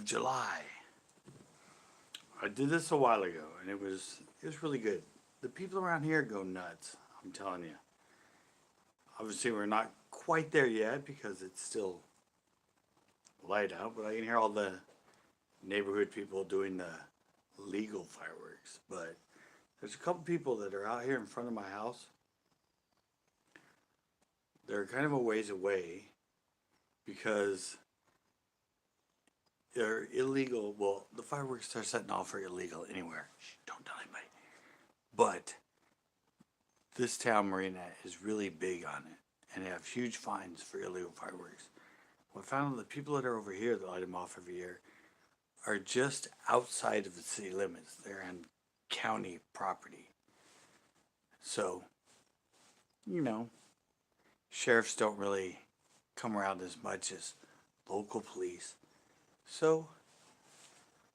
July. I did this a while ago, and it was really good. The people around here go nuts. I'm telling you. Obviously, we're not quite there yet because it's still light out, but I can hear all the neighborhood people doing the legal fireworks. But there's a couple people that are out here in front of my house. They're kind of a ways away because they're illegal. Well, the fireworks they're setting off are illegal anywhere. Shh, don't tell anybody. But this town marina is really big on it, and they have huge fines for illegal fireworks. Well, I found the people that are over here that light them off every year are just outside of the city limits. They're on county property. So, you know, sheriffs don't really come around as much as local police. So,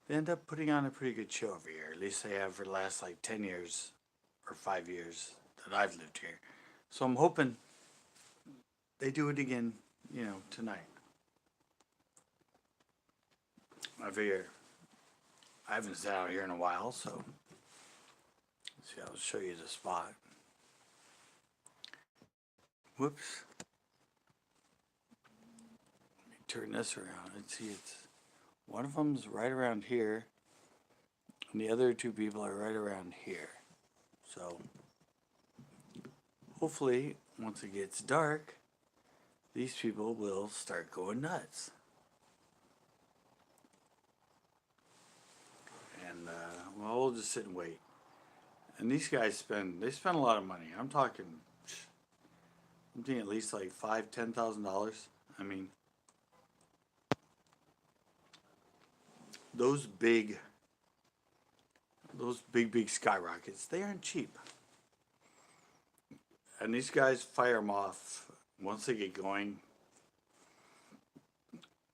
they end up putting on a pretty good show every year. At least they have for the last like 10 years or 5 years that I've lived here. So I'm hoping they do it again, tonight. I figure I haven't sat out here in a while, so see, I'll show you the spot. Whoops. Let me turn this around and see it's one of them's right around here, and the other two people are right around here. So hopefully, once it gets dark, these people will start going nuts. And well, we'll just sit and wait. And these guys spend a lot of money. I'm thinking at least like $5,000-$10,000. I mean, those big skyrockets, they aren't cheap. And these guys fire them off once they get going.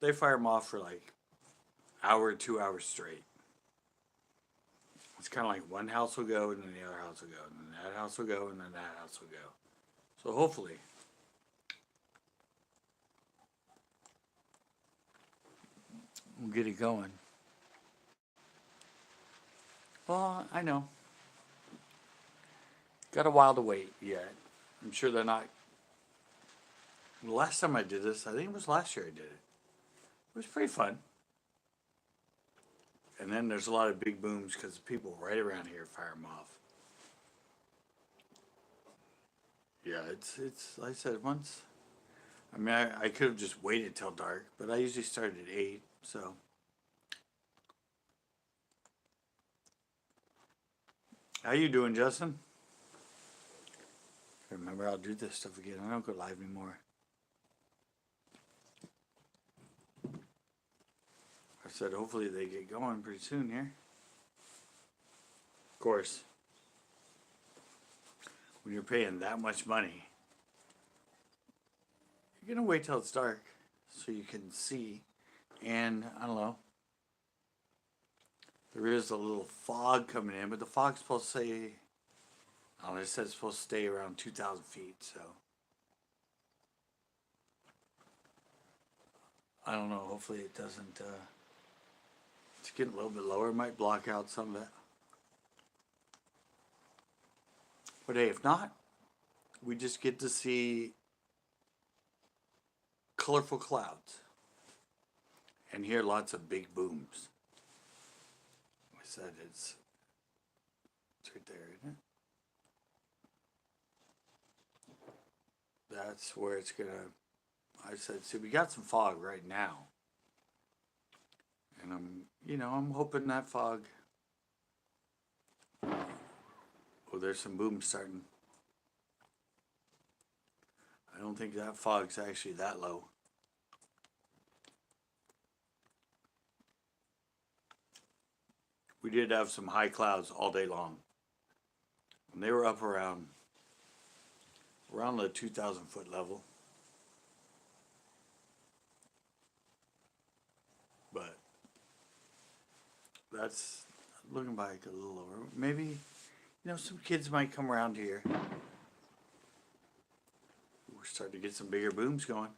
They fire them off for like hour, 2 hours straight. It's kind of like one house will go, and then the other house will go, and then that house will go, and then that house will go. So hopefully, we'll get it going. Well, I know. Got a while to wait yet. I'm sure they're not. The last time I did this, I think it was last year I did it. It was pretty fun. And then there's a lot of big booms because the people right around here fire them off. Yeah, it's like I said, once. I mean, I could have just waited till dark, but I usually started at 8, so. How you doing, Justin? Remember, I'll do this stuff again. I don't go live anymore. I said hopefully they get going pretty soon here. Of course, when you're paying that much money, you're going to wait till it's dark so you can see. And, I don't know, there is a little fog coming in, but the fog's supposed to say, I don't know, it says it's supposed to stay around 2,000 feet, so. I don't know, hopefully it doesn't, it's getting a little bit lower, it might block out some of it. But hey, if not, we just get to see colorful clouds and hear lots of big booms. I said it's right there, isn't it? That's where it's gonna, I said, see, we got some fog right now. And I'm hoping that fog, oh, there's some booms starting. I don't think that fog's actually that low. We did have some high clouds all day long. And they were up around the 2,000 foot level. But that's looking like a little lower. Maybe, some kids might come around here. We're starting to get some bigger booms going.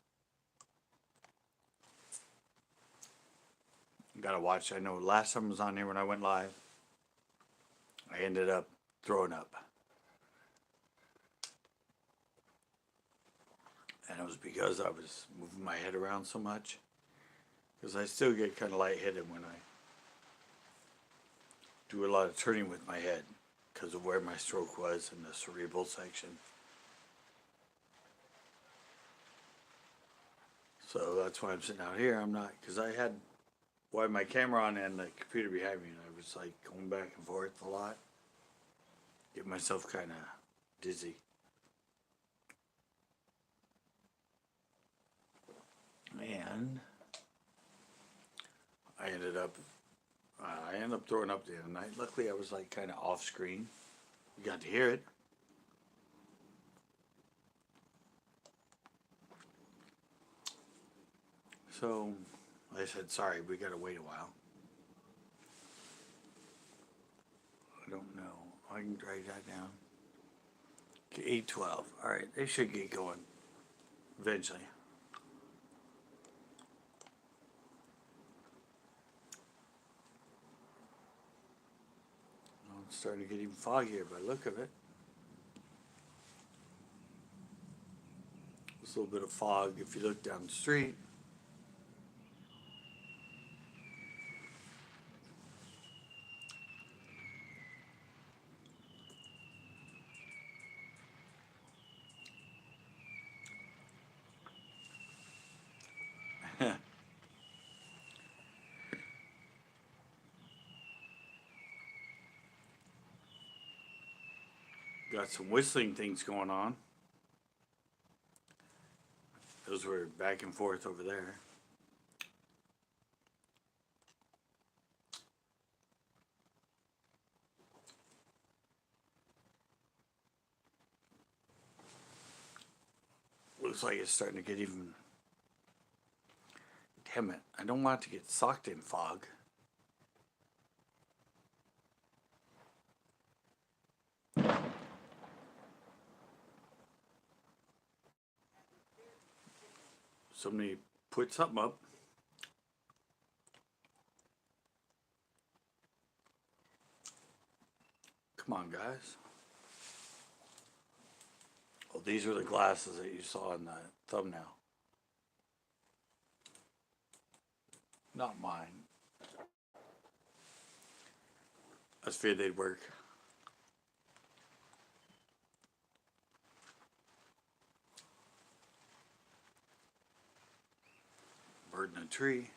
Gotta watch. I know last time I was on here when I went live, I ended up throwing up. And it was because I was moving my head around so much. Because I still get kind of lightheaded when I do a lot of turning with my head because of where my stroke was in the cerebral section. So that's why I'm sitting out here. I'm not, because I had my camera on and the computer behind me, and I was like going back and forth a lot. Get myself kind of dizzy. And I ended up throwing up the other night. Luckily, I was like kind of off screen. You got to hear it. So I said, sorry, we got to wait a while. I don't know. I can drag that down. 8:12. All right, they should get going eventually. Well, it's starting to get even foggier by the look of it. There's a little bit of fog if you look down the street. Got some whistling things going on. Those were back and forth over there. Looks like it's starting to get even. Damn it, I don't want it to get socked in fog. Somebody put something up. Come on, guys. Oh, these are the glasses that you saw in the thumbnail. Not mine. I just figured they'd work. Bird in a tree.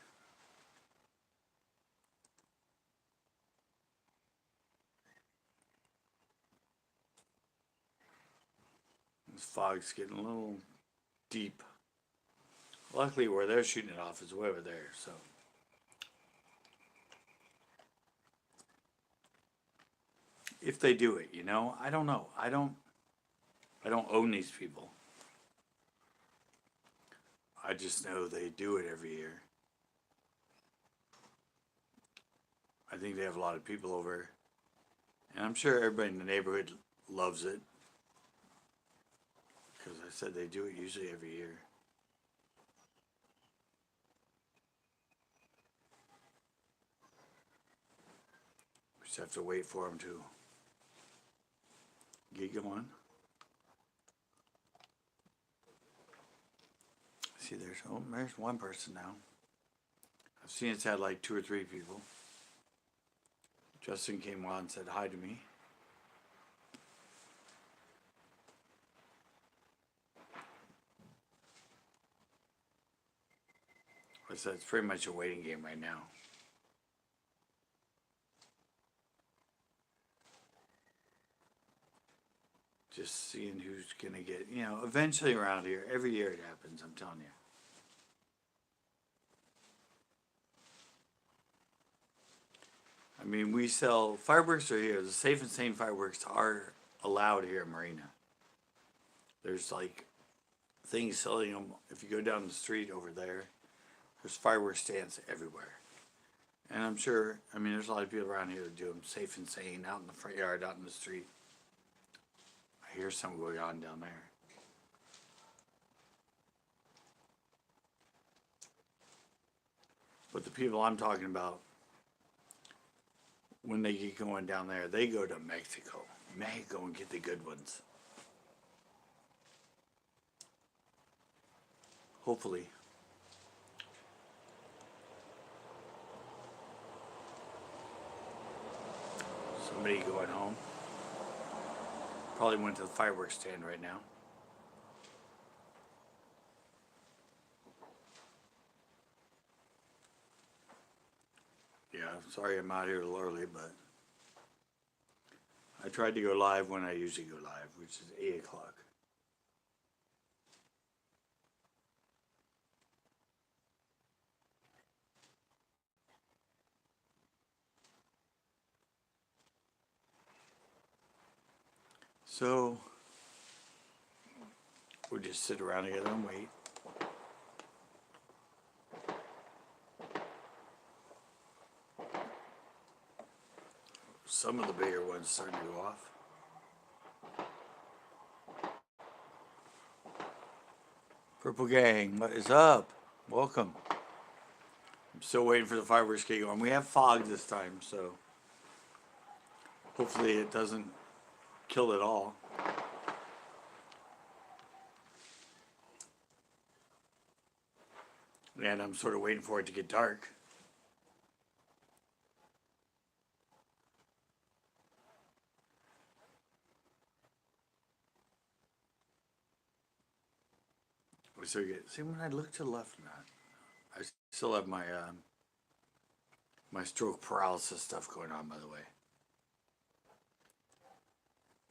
This fog's getting a little deep. Luckily, where they're shooting it off is way over there, so. If they do it, you know, I don't know. I don't own these people. I just know they do it every year. I think they have a lot of people over, and I'm sure everybody in the neighborhood loves it. Because I said they do it usually every year. We just have to wait for them to get going. See, there's one person now. I've seen it's had like 2 or 3 people. Justin came on and said hi to me. I said it's pretty much a waiting game right now. Just seeing who's going to get, you know, eventually around here. Every year it happens, I'm telling you. I mean, we sell, fireworks are here. The Safe and Sane fireworks are allowed here in Marina. There's like things selling them. If you go down the street over there, there's fireworks stands everywhere. And I'm sure, I mean, there's a lot of people around here that do them safe and sane, out in the front yard, out in the street. I hear some going on down there. But the people I'm talking about, when they get going down there, they go to Mexico. Mexico and get the good ones. Hopefully. Somebody going home. Probably went to the fireworks stand right now. Yeah, sorry I'm out here a little early, but I tried to go live when I usually go live, which is 8 o'clock. So we'll just sit around together and wait. Some of the bigger ones starting to go off. Purple Gang, what is up? Welcome. I'm still waiting for the fireworks to get going. We have fog this time, so hopefully it doesn't kill it all. And I'm sort of waiting for it to get dark. So see, when I look to the left, I still have my my stroke paralysis stuff going on. By the way,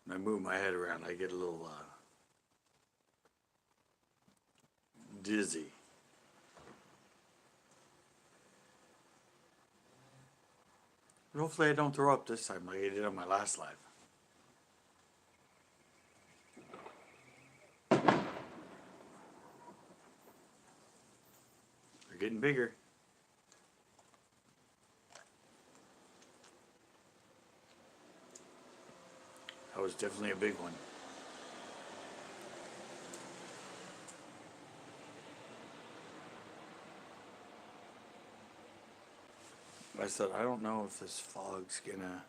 when I move my head around, I get a little dizzy. But hopefully, I don't throw up this time like I did on my last live. Getting bigger. That was definitely a big one. I said, I don't know if this fog's gonna...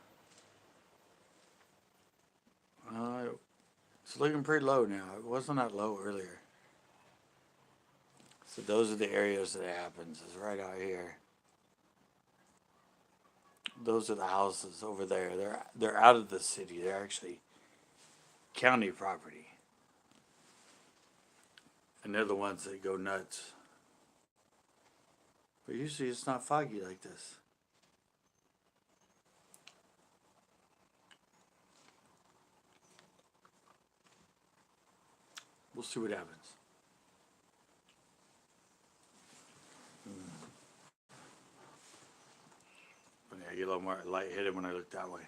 it's looking pretty low now. It wasn't that low earlier. So those are the areas that it happens. It's right out here. Those are the houses over there. They're out of the city. They're actually county property. And they're the ones that go nuts. But usually it's not foggy like this. We'll see what happens. I get a little more lightheaded when I look that way.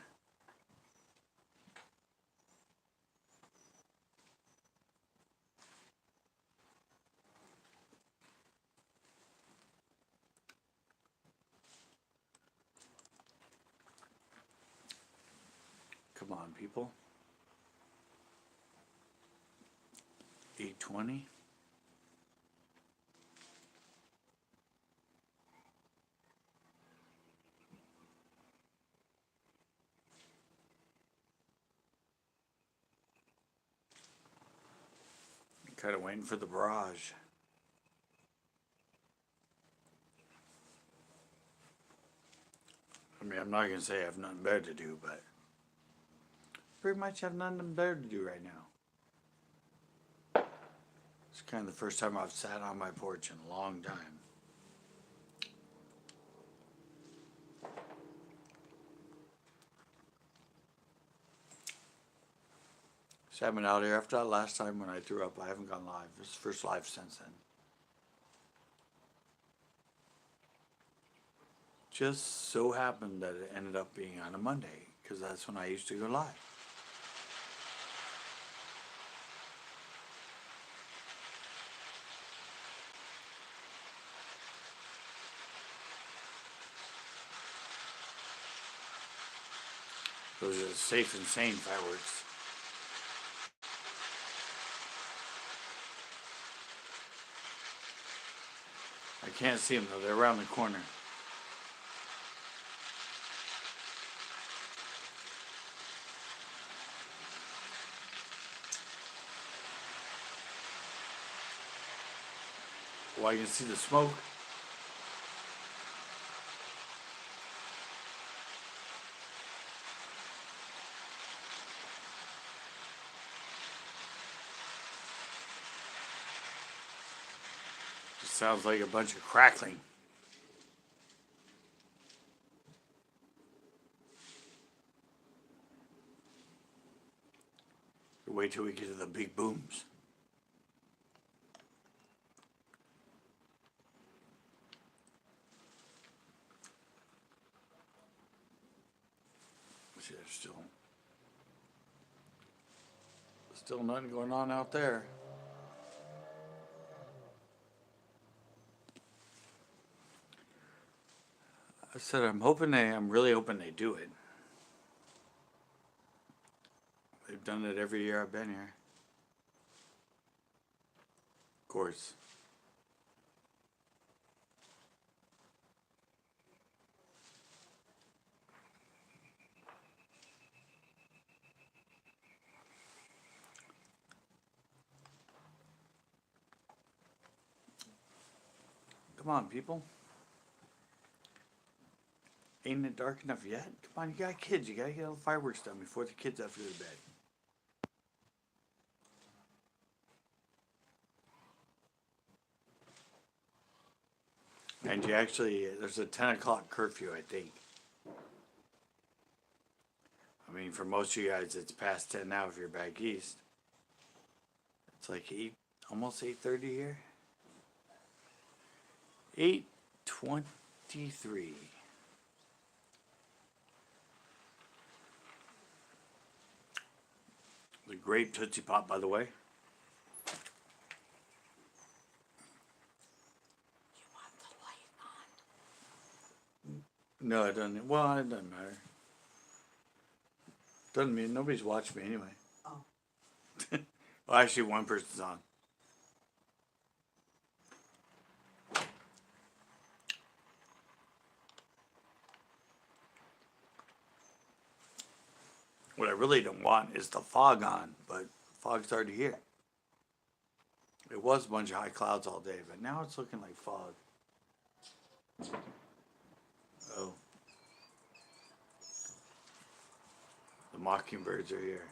Come on, people. 8:20. Kind of waiting for the barrage. I mean, I'm not going to say I have nothing better to do, but pretty much have nothing better to do right now. It's kind of the first time I've sat on my porch in a long time. Just haven't been out here. After that last time when I threw up, I haven't gone live. It's the first live since then. Just so happened that it ended up being on a Monday, because that's when I used to go live. Those are safe and sane fireworks. I can't see them though. They're around the corner. Well, I can see the smoke. It sounds like a bunch of crackling. Wait till we get to the big booms. See, there's still nothing going on out there. I said I'm really hoping they do it. They've done it every year I've been here. Of course. Come on, people. Ain't it dark enough yet? Come on, you got kids. You gotta get all the fireworks done before the kids have to go to bed. And there's a 10 o'clock curfew, I think. I mean, for most of you guys, it's past 10 now if you're back east. It's like almost 8:30 here. 8:23. The grape Tootsie Pop, by the way. You want the light on? No, it doesn't. Well, it doesn't matter. Doesn't mean nobody's watching me anyway. Oh. Well, actually, one person's on. What I really don't want is the fog on, but fog's already here. It was a bunch of high clouds all day, but now it's looking like fog. Oh. The mockingbirds are here.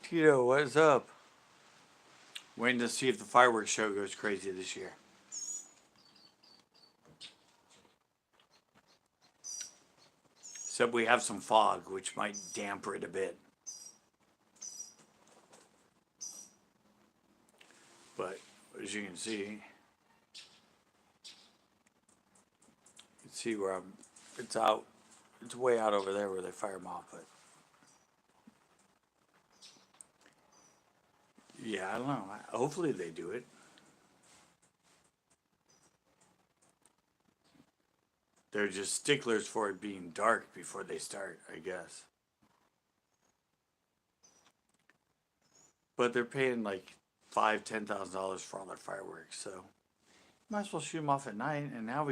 Tito, what's up? Waiting to see if the fireworks show goes crazy this year. Except we have some fog, which might damper it a bit. But as you can see where it's out. It's way out over there where they fire them off, but yeah, I don't know. Hopefully they do it. They're just sticklers for it being dark before they start, I guess. But they're paying like $5,000-$10,000 for all their fireworks, so might as well shoot them off at night. And now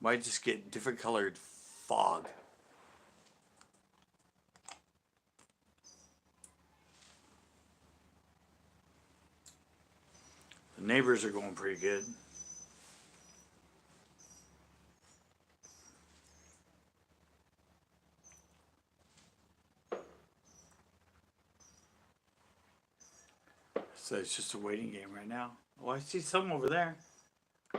might just get different colored fog. The neighbors are going pretty good. So it's just a waiting game right now. Oh, I see some over there. I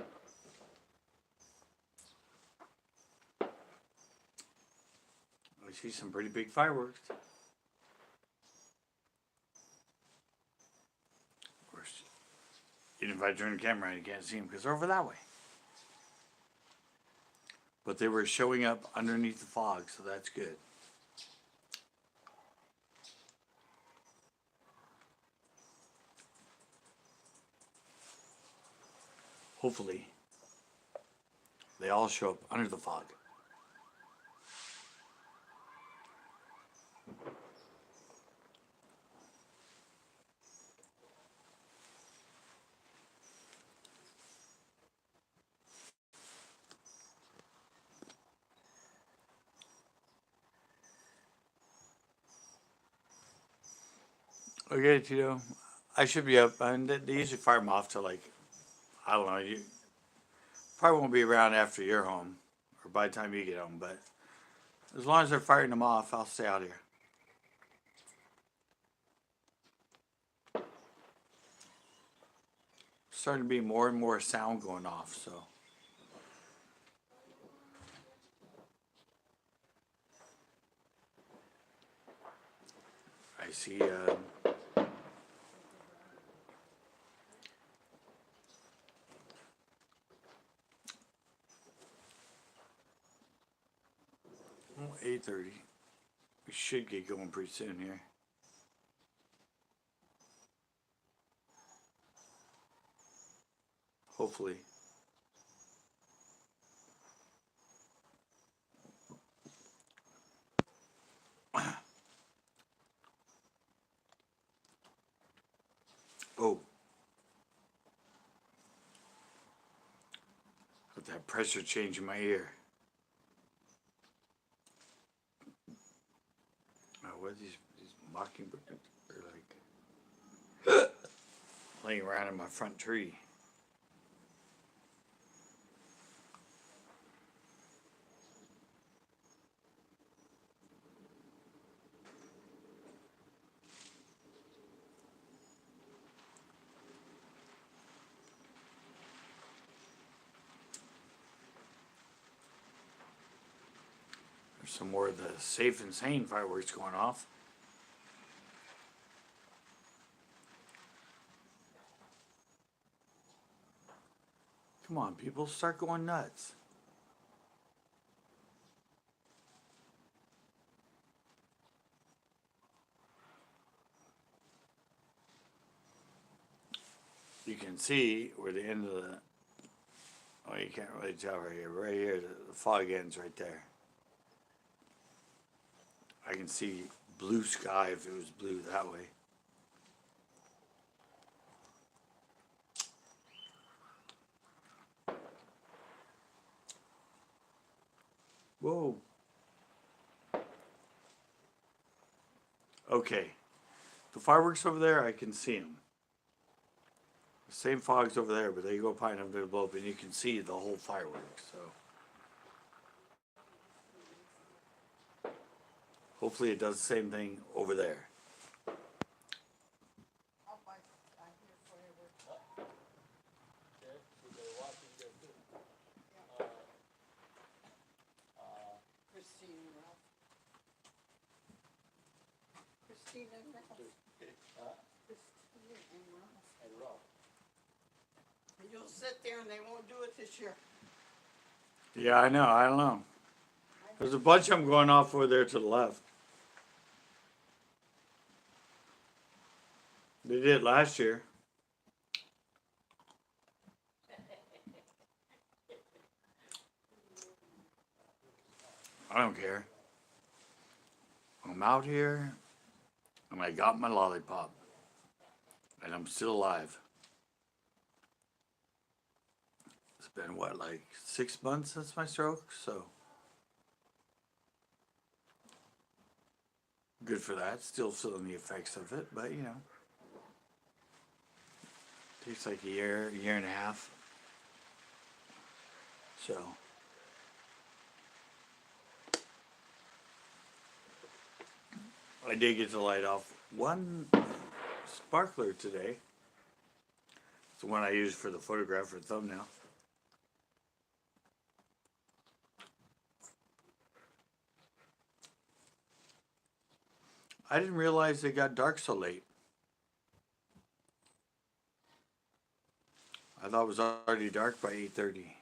see some pretty big fireworks. Of course, even if I turn the camera on, you can't see them because they're over that way. But they were showing up underneath the fog, so that's good. Hopefully, they all show up under the fog. Okay, Tito. I should be up. And they usually fire them off to like, I don't know. You probably won't be around after you're home or by the time you get home. But as long as they're firing them off, I'll stay out here. Starting to be more and more sound going off. So I see. 8:30. We should get going pretty soon here. Hopefully. Oh, got that pressure change in my ear. Oh, what are these mockingbirds are like laying around in my front tree? There's some more of the safe and sane fireworks going off. Come on, people, start going nuts. You can see where the end of the, oh, you can't really tell right here. Right here, the fog ends right there. I can see blue sky if it was blue that way. Whoa. Okay. The fireworks over there, I can see them. The same fog's over there, but they go behind them to blow up, and you can see the whole fireworks. So hopefully it does the same thing over there. Christina and Ralph. Christina and Ralph. You'll sit there and they won't do it this year. Yeah, I know. I don't know. There's a bunch of them going off over there to the left. They did last year. I don't care. I'm out here and I got my lollipop. And I'm still alive. It's been what, like 6 months since my stroke? So good for that. Still feeling the effects of it, but you know. Takes like a year and a half. So I did get to light off one sparkler today. It's the one I used for the photograph for the thumbnail. I didn't realize it got dark so late. I thought it was already dark by 8:30.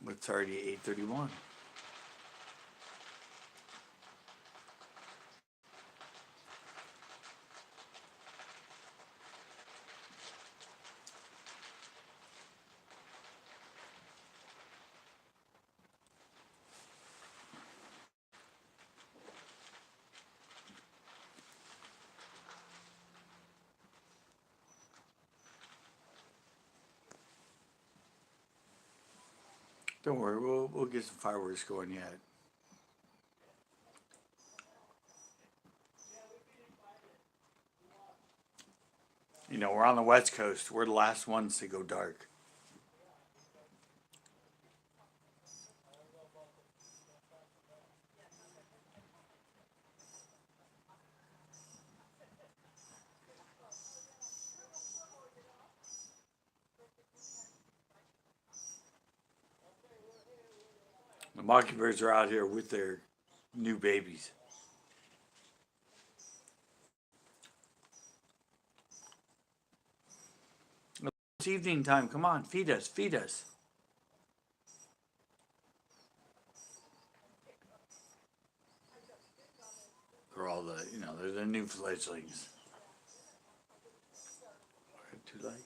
But it's already 8:31. Don't worry, we'll get some fireworks going yet. You know, we're on the West Coast. We're the last ones to go dark. The mockingbirds are out here with their new babies. It's evening time. Come on, feed us, feed us. They're all the, you know, they're the new fledglings. Two legs.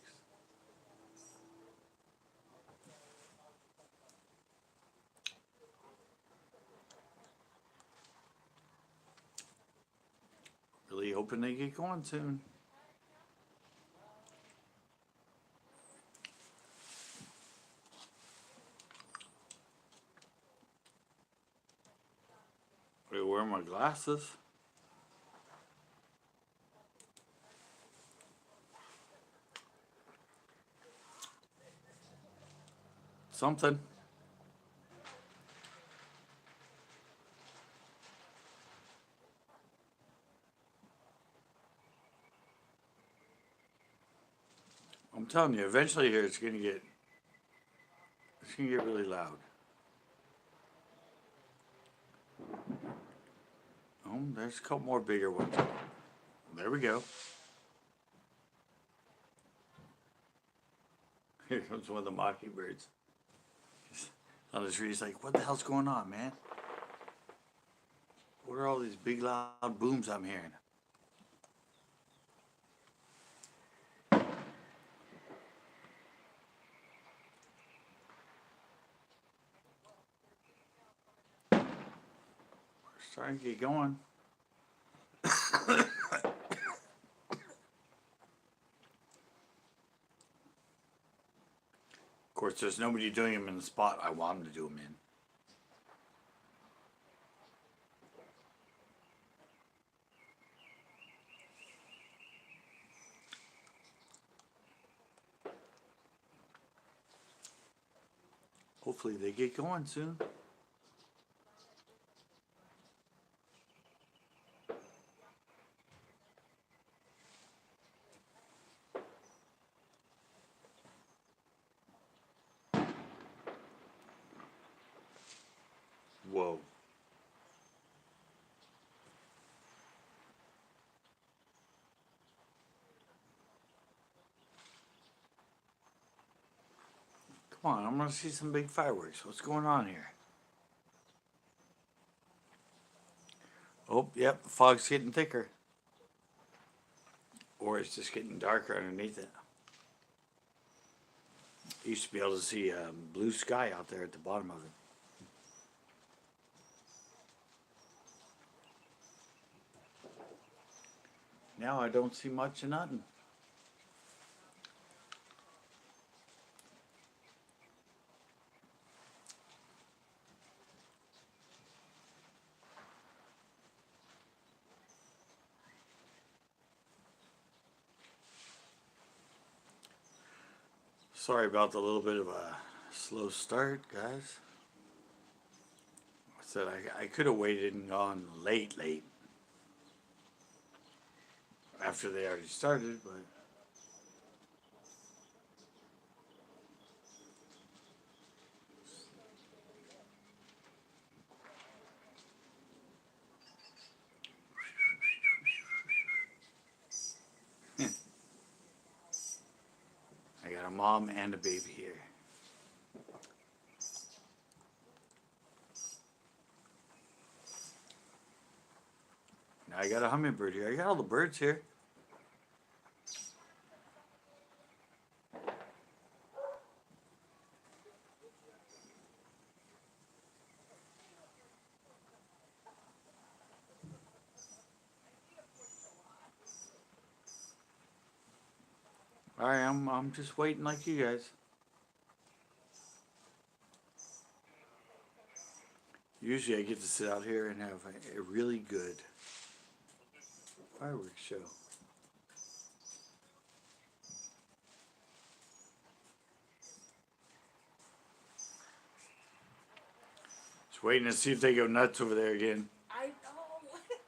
Really hoping they get going soon. I wear my glasses. Something. I'm telling you, eventually here it's gonna get really loud. Oh, there's a couple more bigger ones. There we go. Here comes one of the mockingbirds. He's on the tree, he's like, what the hell's going on, man? What are all these big loud booms I'm hearing? We're starting to get going. Of course, there's nobody doing them in the spot I want them to do them in. Hopefully they get going soon. Whoa. Come on, I'm gonna see some big fireworks. What's going on here? Oh, yep, the fog's getting thicker. Or it's just getting darker underneath it. You used to be able to see blue sky out there at the bottom of it. Now I don't see much of nothing. Sorry about the little bit of a slow start, guys. I said I could have waited and gone late after they already started, but I got a mom and a baby here. Now I got a hummingbird here. I got all the birds here. Alright, I'm just waiting like you guys. Usually I get to sit out here and have a really good fireworks show. Just waiting to see if they go nuts over there again. I know.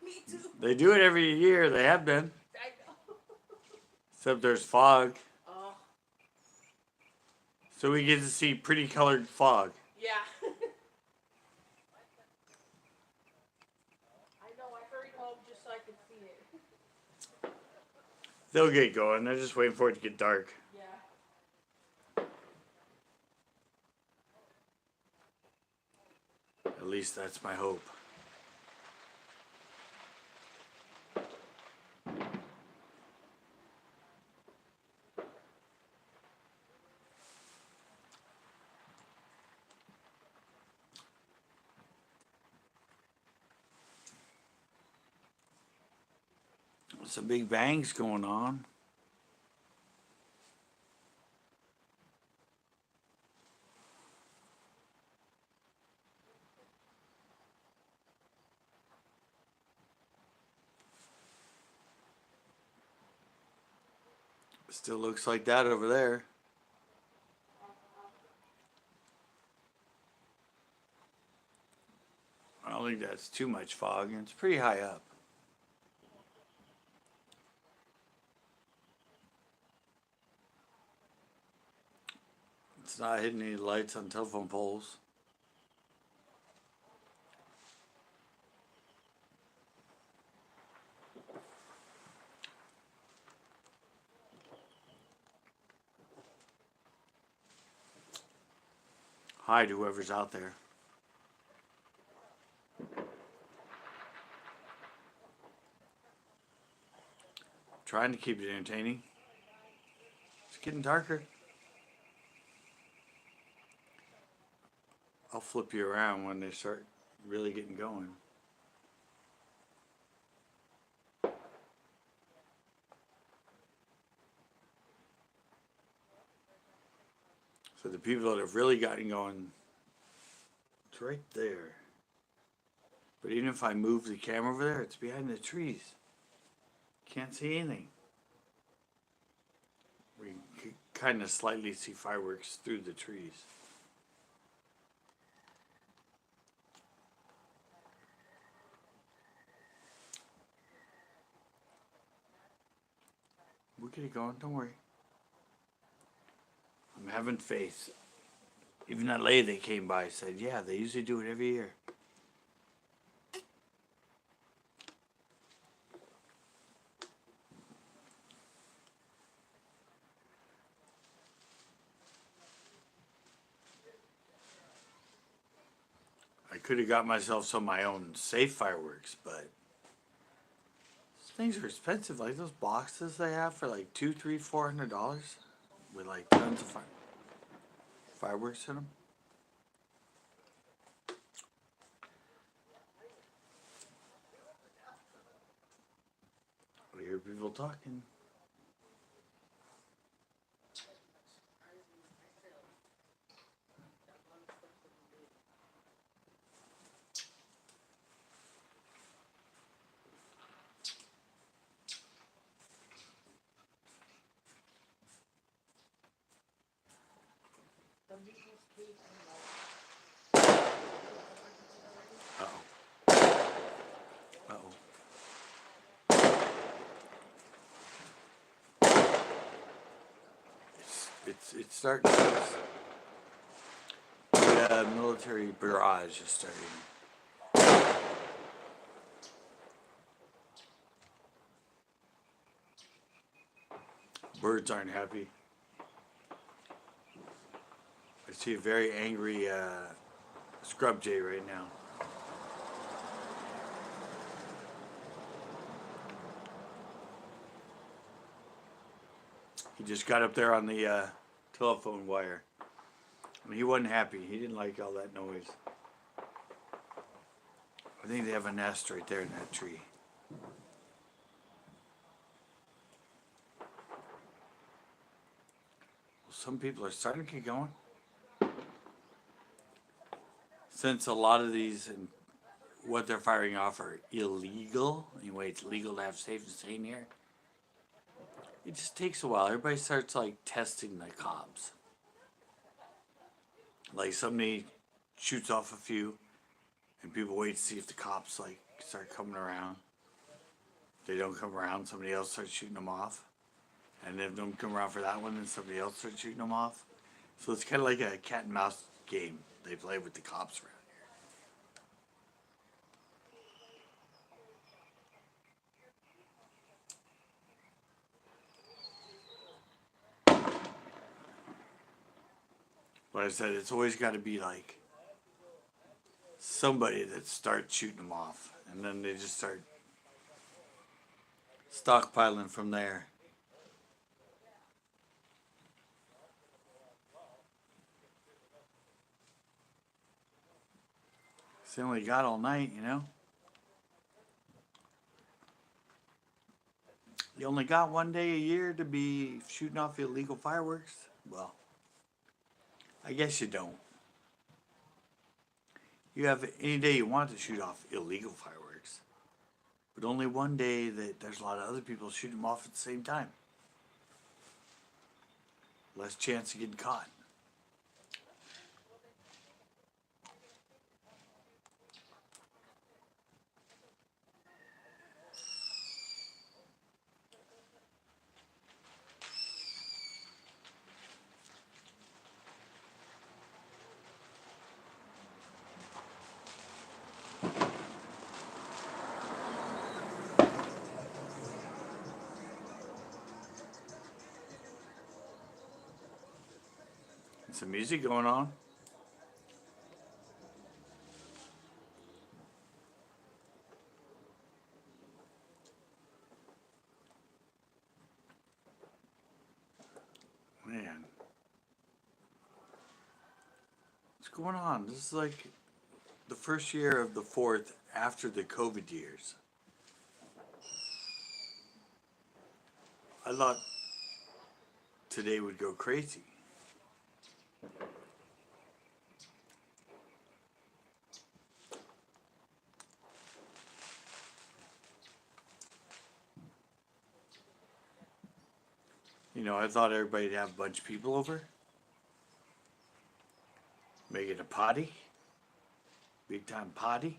Me too. They do it every year. They have been. I know. Except there's fog. Oh, So we get to see pretty colored fog. yeah. I know. I hurried home just so I could see it. They'll get going. They're just waiting for it to get dark. Yeah. At least that's my hope. Some big bangs going on. Still looks like that over there. I don't think that's too much fog, and it's pretty high up. It's not hitting any lights on telephone poles. Hi to whoever's out there. Trying to keep it entertaining. It's getting darker. I'll flip you around when they start really getting going. So the people that have really gotten going, it's right there. But even if I move the camera over there, it's behind the trees. Can't see anything. We can kind of slightly see fireworks through the trees. We'll get it going, don't worry. I'm having faith. Even that lady that came by said, yeah, they usually do it every year. I could have got myself some of my own safe fireworks, but things are expensive. Like those boxes they have for like $200, $300, $400 with like tons of fireworks in them. I hear people talking. Uh-oh. Uh-oh. It's starting. The military barrage is starting. Birds aren't happy. I see a very angry scrub jay right now. He just got up there on the telephone wire. And he wasn't happy. He didn't like all that noise. I think they have a nest right there in that tree. Well, some people are starting to get going. Since a lot of these and what they're firing off are illegal, anyway, it's legal to have safe and sane here. It just takes a while. Everybody starts like testing the cops. Like somebody shoots off a few, and people wait to see if the cops like start coming around. If they don't come around, somebody else starts shooting them off, and if they don't come around for that one, then somebody else starts shooting them off. So it's kind of like a cat and mouse game they play with the cops around here. But I said it's always got to be like somebody that starts shooting them off, and then they just start stockpiling from there. It's the only got all night, you know. You only got one day a year to be shooting off illegal fireworks. Well, I guess you don't. You have any day you want to shoot off illegal fireworks, but only one day that there's a lot of other people shooting them off at the same time. Less chance of getting caught. Some music going on. Man. What's going on? This is like the first year of the fourth after the COVID years. I thought today would go crazy. You know, I thought everybody'd have a bunch of people over. Make it a party. Big time party.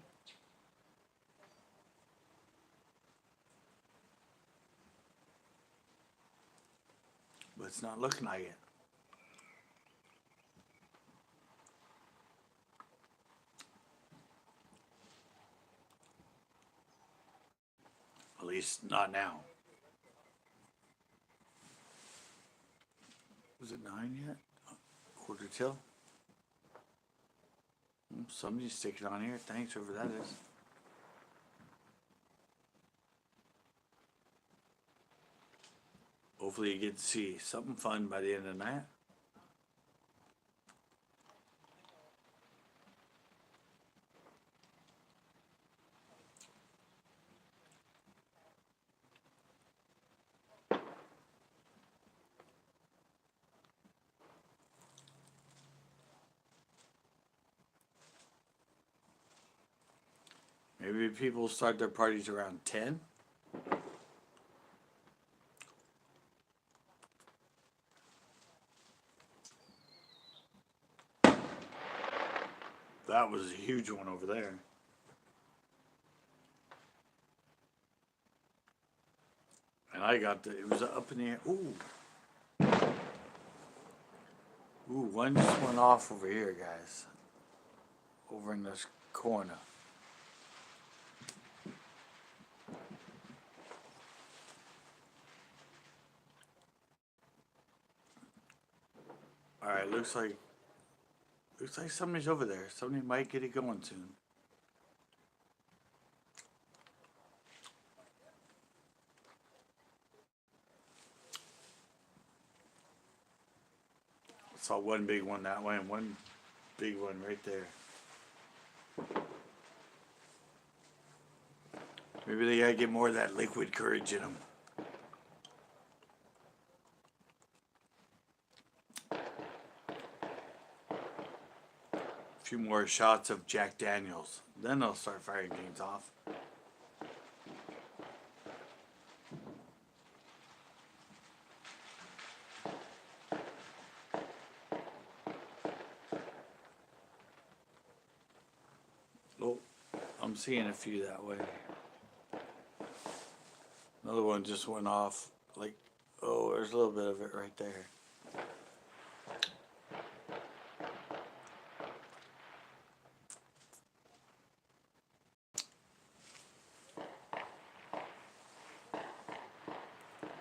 But it's not looking like it. At least not now. Was it 9 yet? Quarter till? Somebody's sticking on here. Thanks, whoever that is. Hopefully you get to see something fun by the end of the night. Maybe people start their parties around 10. That was a huge one over there. And I got it was up in the air. Ooh. Ooh, one just went off over here, guys. Over in this corner. Alright, looks like somebody's over there. Somebody might get it going soon. I saw one big one that way and one big one right there. Maybe they gotta get more of that liquid courage in them. A few more shots of Jack Daniels. Then they'll start firing things off. Oh, I'm seeing a few that way. Another one just went off. Like, oh, there's a little bit of it right there.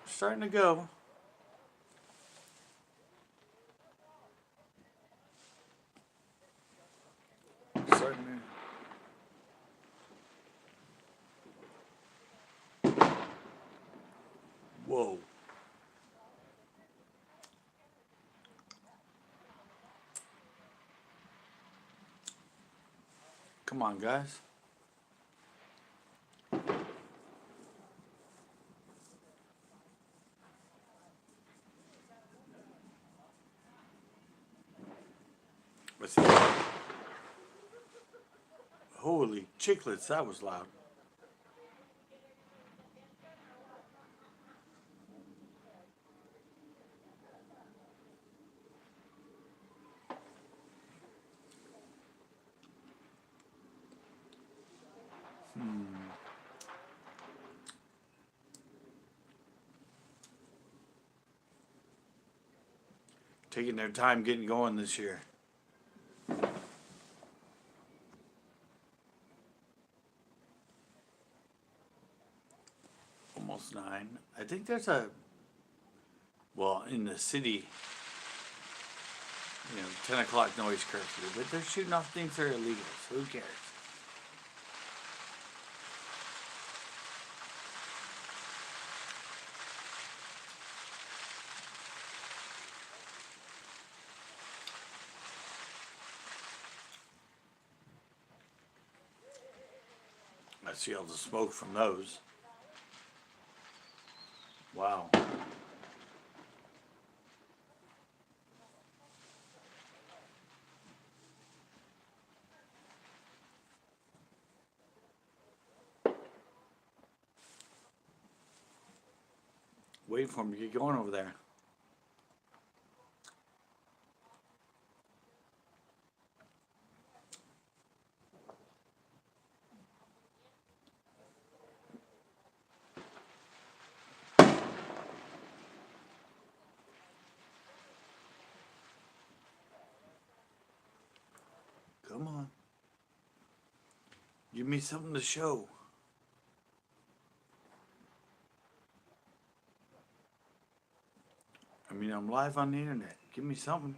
Starting to go. Starting to. Whoa. Come on, guys. Let's see. Holy chicklets, that was loud. Taking their time getting going this year. Almost 9. I think there's a, well, in the city, 10 o'clock noise curfew, but they're shooting off things that are illegal, so who cares? I see all the smoke from those. Wow. Wait for him to get going over there. Come on. Give me something to show. I mean, I'm live on the internet. Give me something.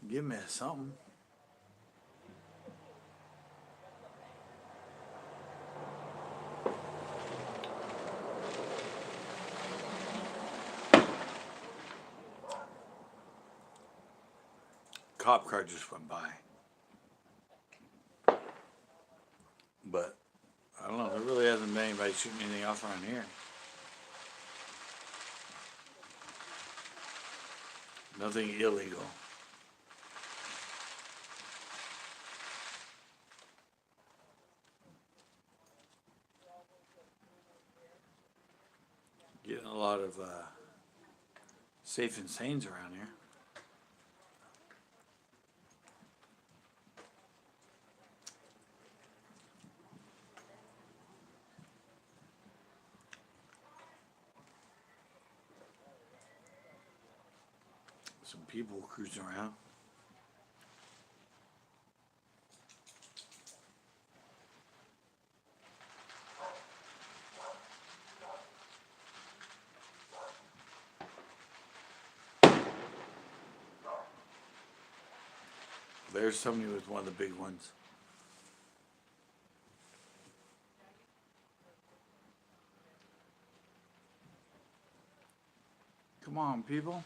Give me something. Cop car just went by. But, I don't know, there really hasn't been anybody shooting anything off around here. Nothing illegal. Getting a lot of safe and sanes around here. Some people cruising around. There's somebody with one of the big ones. Come on, people.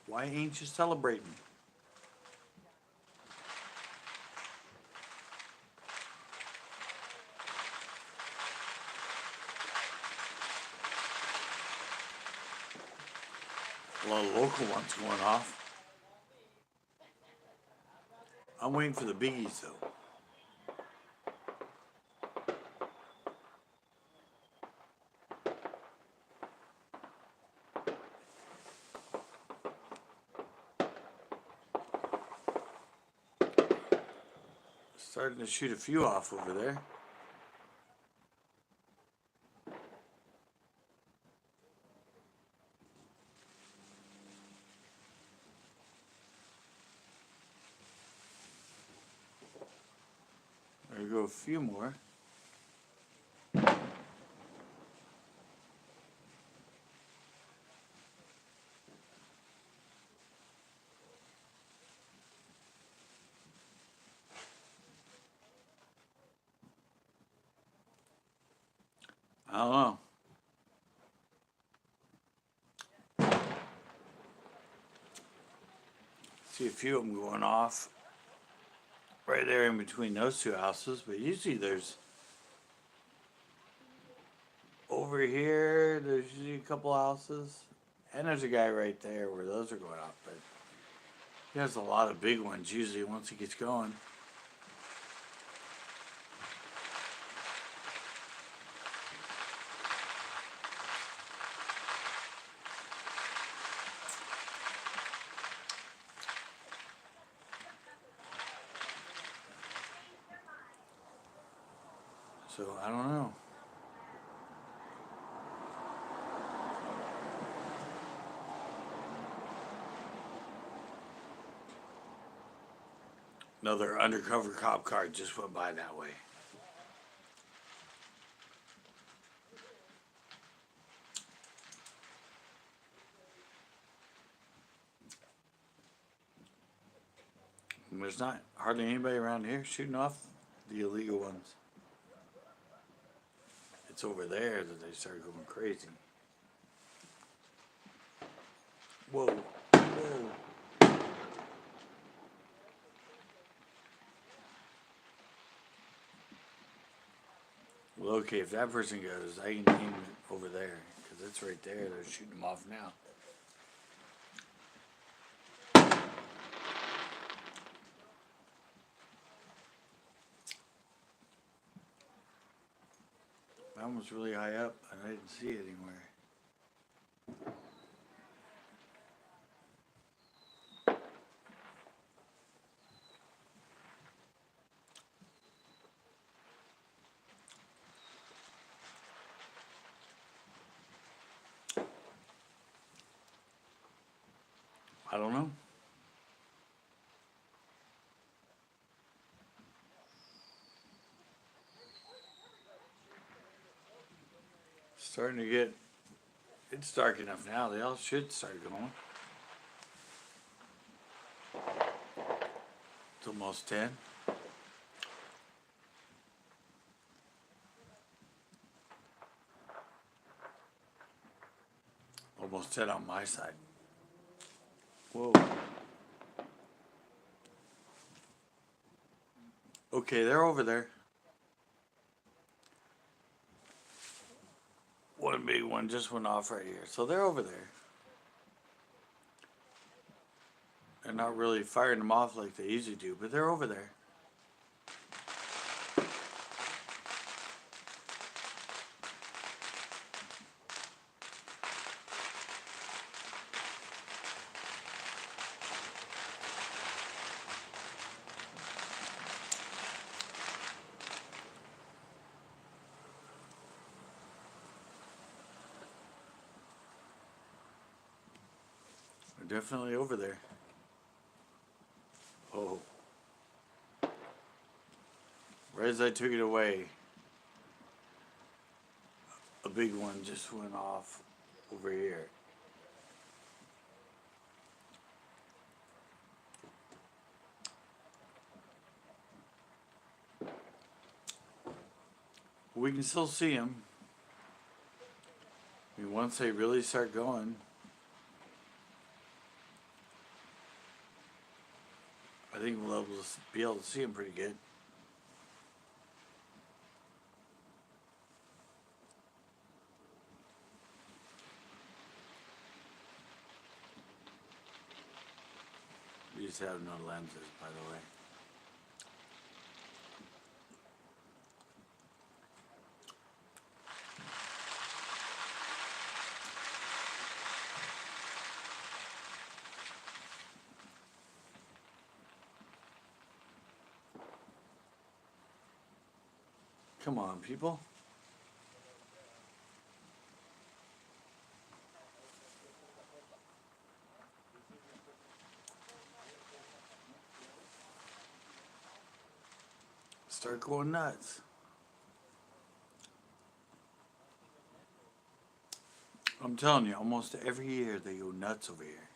Why ain't you celebrating? A lot of local ones going off. I'm waiting for the biggies though. Starting to shoot a few off over there. There go a few more. I don't know. See a few of them going off right there in between those two houses, but usually there's over here, there's usually a couple houses, and there's a guy right there where those are going off, but he has a lot of big ones usually once he gets going. So I don't know. Another undercover cop car just went by that way. And there's not hardly anybody around here shooting off the illegal ones. It's over there that they start going crazy. Whoa, whoa. Well, okay, if that person goes, I can aim it over there, because it's right there. They're shooting them off now. That one was really high up, and I didn't see it anywhere. I don't know. Starting to get, it's dark enough now. They all should start going. It's almost 10. Almost 10 on my side. Whoa. Okay, they're over there. One big one just went off right here. So they're over there. They're not really firing them off like they usually do, but they're over there. They're definitely over there. Oh. Right as I took it away, a big one just went off over here. We can still see them. I mean, once they really start going, I think we'll be able to see them pretty good. These have no lenses, by the way. Come on, people. Start going nuts. I'm telling you, almost every year they go nuts over here.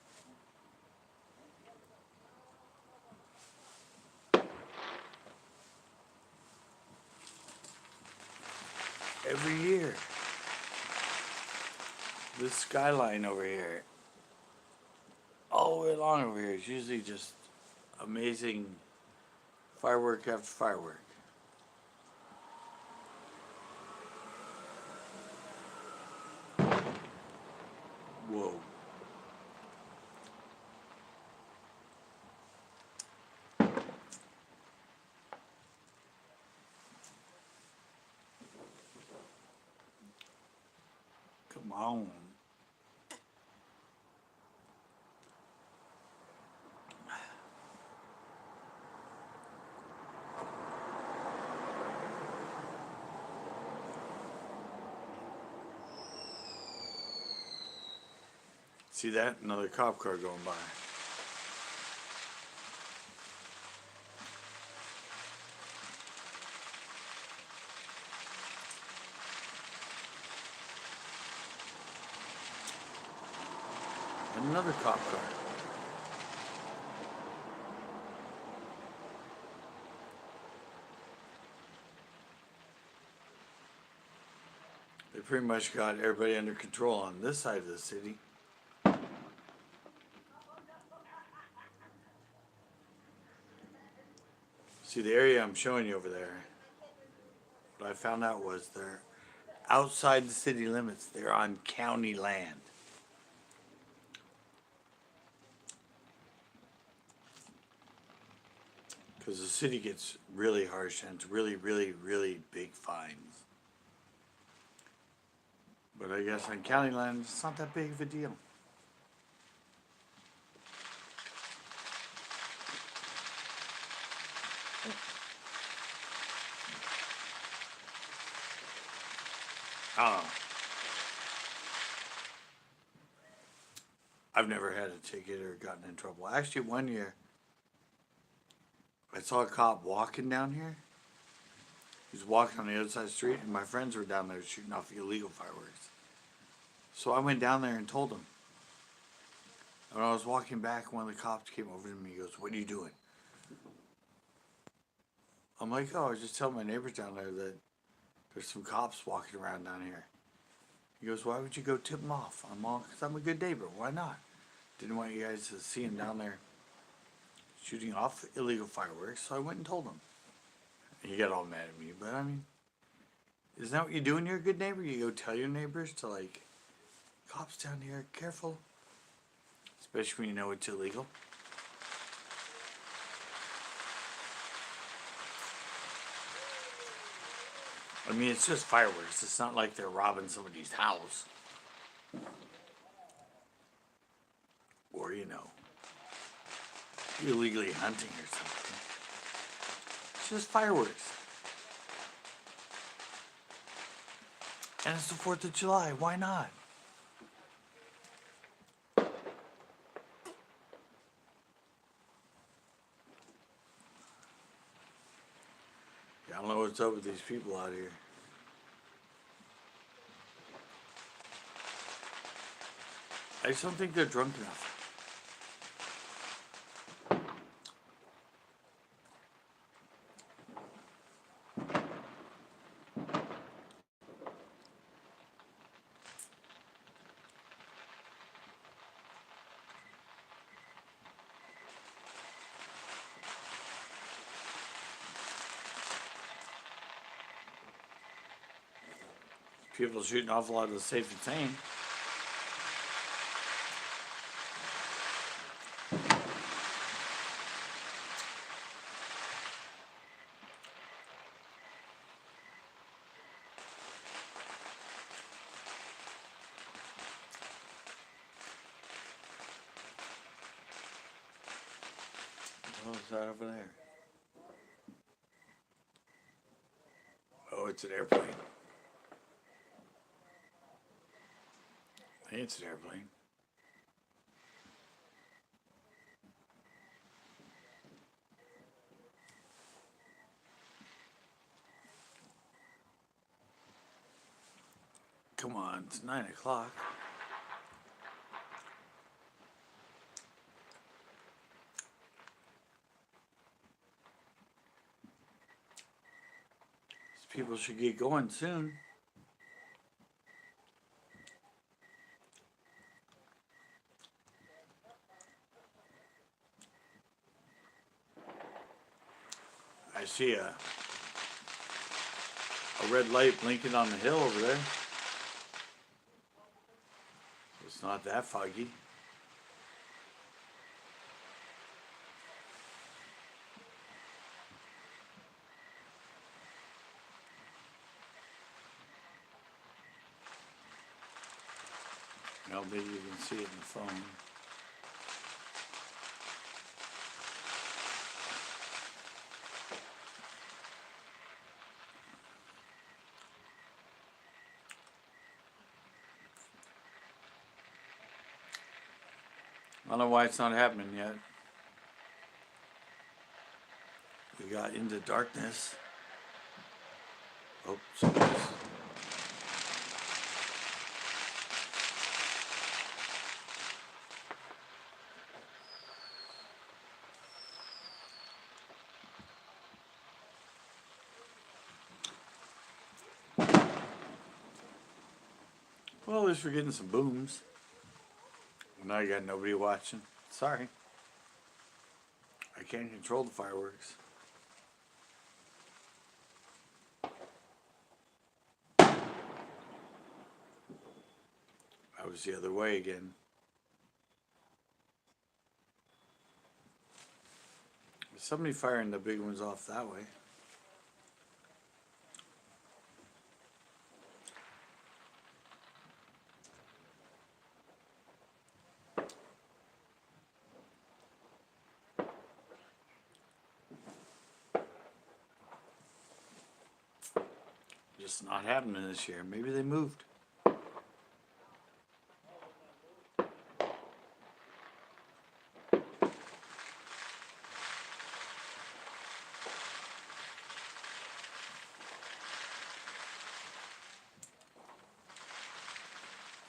Every year. This skyline over here, all the way along over here, is usually just amazing firework after firework. Whoa. Come on. See that? Another cop car going by. Another cop car. They pretty much got everybody under control on this side of the city. See, the area I'm showing you over there, what I found out was they're outside the city limits. They're on county land. Because the city gets really harsh and it's really, really, really big fines. But I guess on county land, it's not that big of a deal. I don't know. I've never had a ticket or gotten in trouble. Actually, one year, I saw a cop walking down here. He was walking on the other side of the street, and my friends were down there shooting off illegal fireworks. So I went down there and told him. And when I was walking back, one of the cops came over to me. He goes, "What are you doing?" I'm like, "Oh, I was just telling my neighbors down there that there's some cops walking around down here." He goes, "Why would you go tip them off?" I'm all, "Because I'm a good neighbor. Why not? Didn't want you guys to see him down there shooting off illegal fireworks, so I went and told him." And he got all mad at me, but I mean, isn't that what you do when you're a good neighbor? You go tell your neighbors to, like, "Cops down here, careful." Especially when you know it's illegal. I mean, it's just fireworks. It's not like they're robbing somebody's house. Or, you know, illegally hunting or something. It's just fireworks. And it's the 4th of July. Why not? I don't know what's up with these people out here. I just don't think they're drunk enough. People shooting off a lot of the safe and sane. hell is that over there? Oh, it's an airplane. Hey, it's an airplane. Come on, it's 9 o'clock. These people should get going soon. I see a red light blinking on the hill over there. It's not that foggy. Well, maybe you can see it in the phone. I don't know why it's not happening yet. We got into darkness. Oh, somebody's. Well, at least we're getting some booms. Now you got nobody watching. Sorry. I can't control the fireworks. I was the other way again. Somebody firing the big ones off that way. Just not happening this year. Maybe they moved.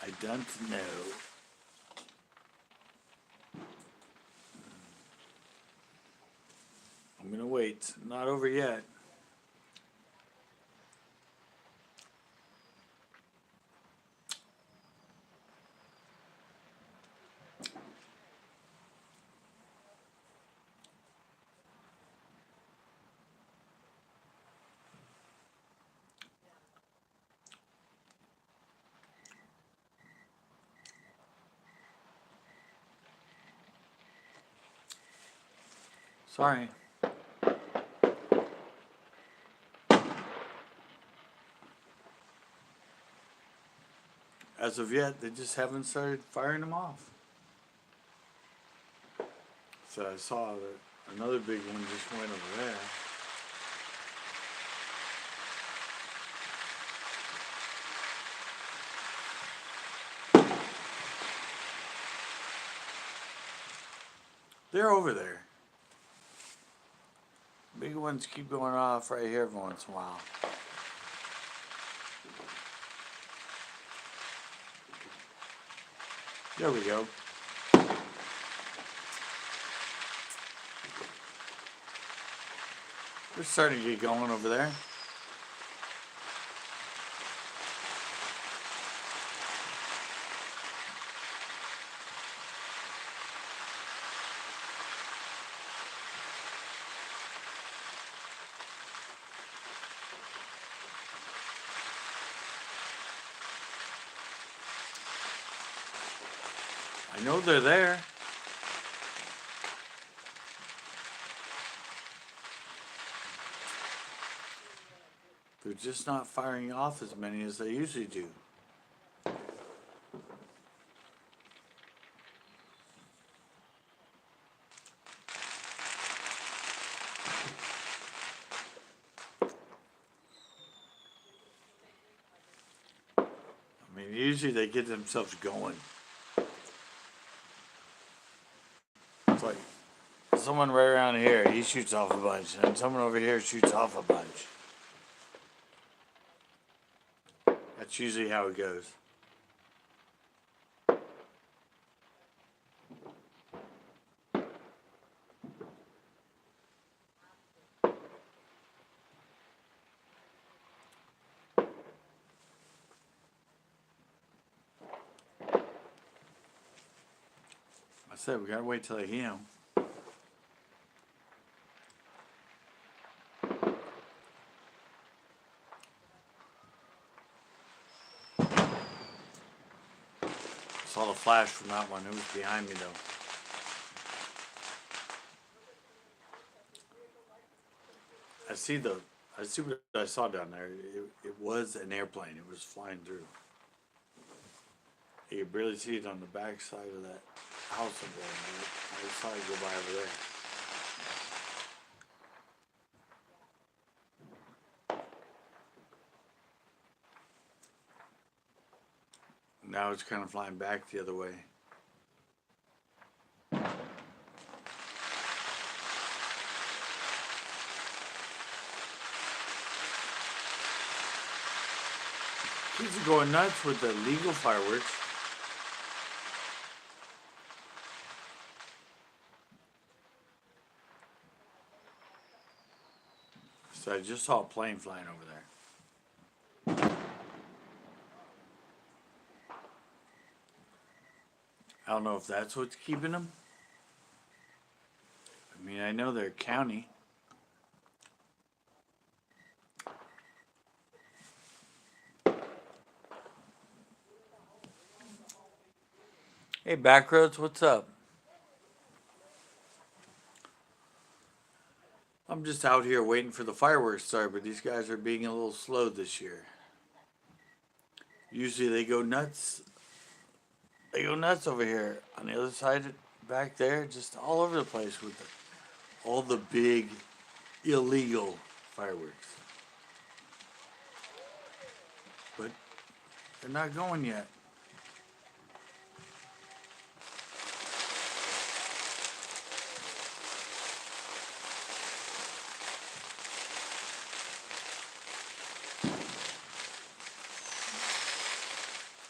I don't know. I'm gonna wait. Not over yet. Sorry. As of yet, they just haven't started firing them off. So I saw that another big one just went over there. They're over there. Big ones keep going off right here every once in a while. There we go. They're starting to get going over there. I know they're there. They're just not firing off as many as they usually do. And usually they get themselves going. It's like someone right around here, he shoots off a bunch, and someone over here shoots off a bunch. That's usually how it goes. I said we gotta wait till they heal. Saw the flash from that one. It was behind me though. I see what I saw down there. It was an airplane. It was flying through. You could barely see it on the back side of that house I'm going to. I just saw it go by over there. Now it's kind of flying back the other way. Kids are going nuts with the legal fireworks. So I just saw a plane flying over there. I don't know if that's what's keeping them. I mean, I know they're county. Hey, Backroads, what's up? I'm just out here waiting for the fireworks to start, but these guys are being a little slow this year. Usually they go nuts. They go nuts over here on the other side, back there, just all over the place with all the big illegal fireworks. But they're not going yet.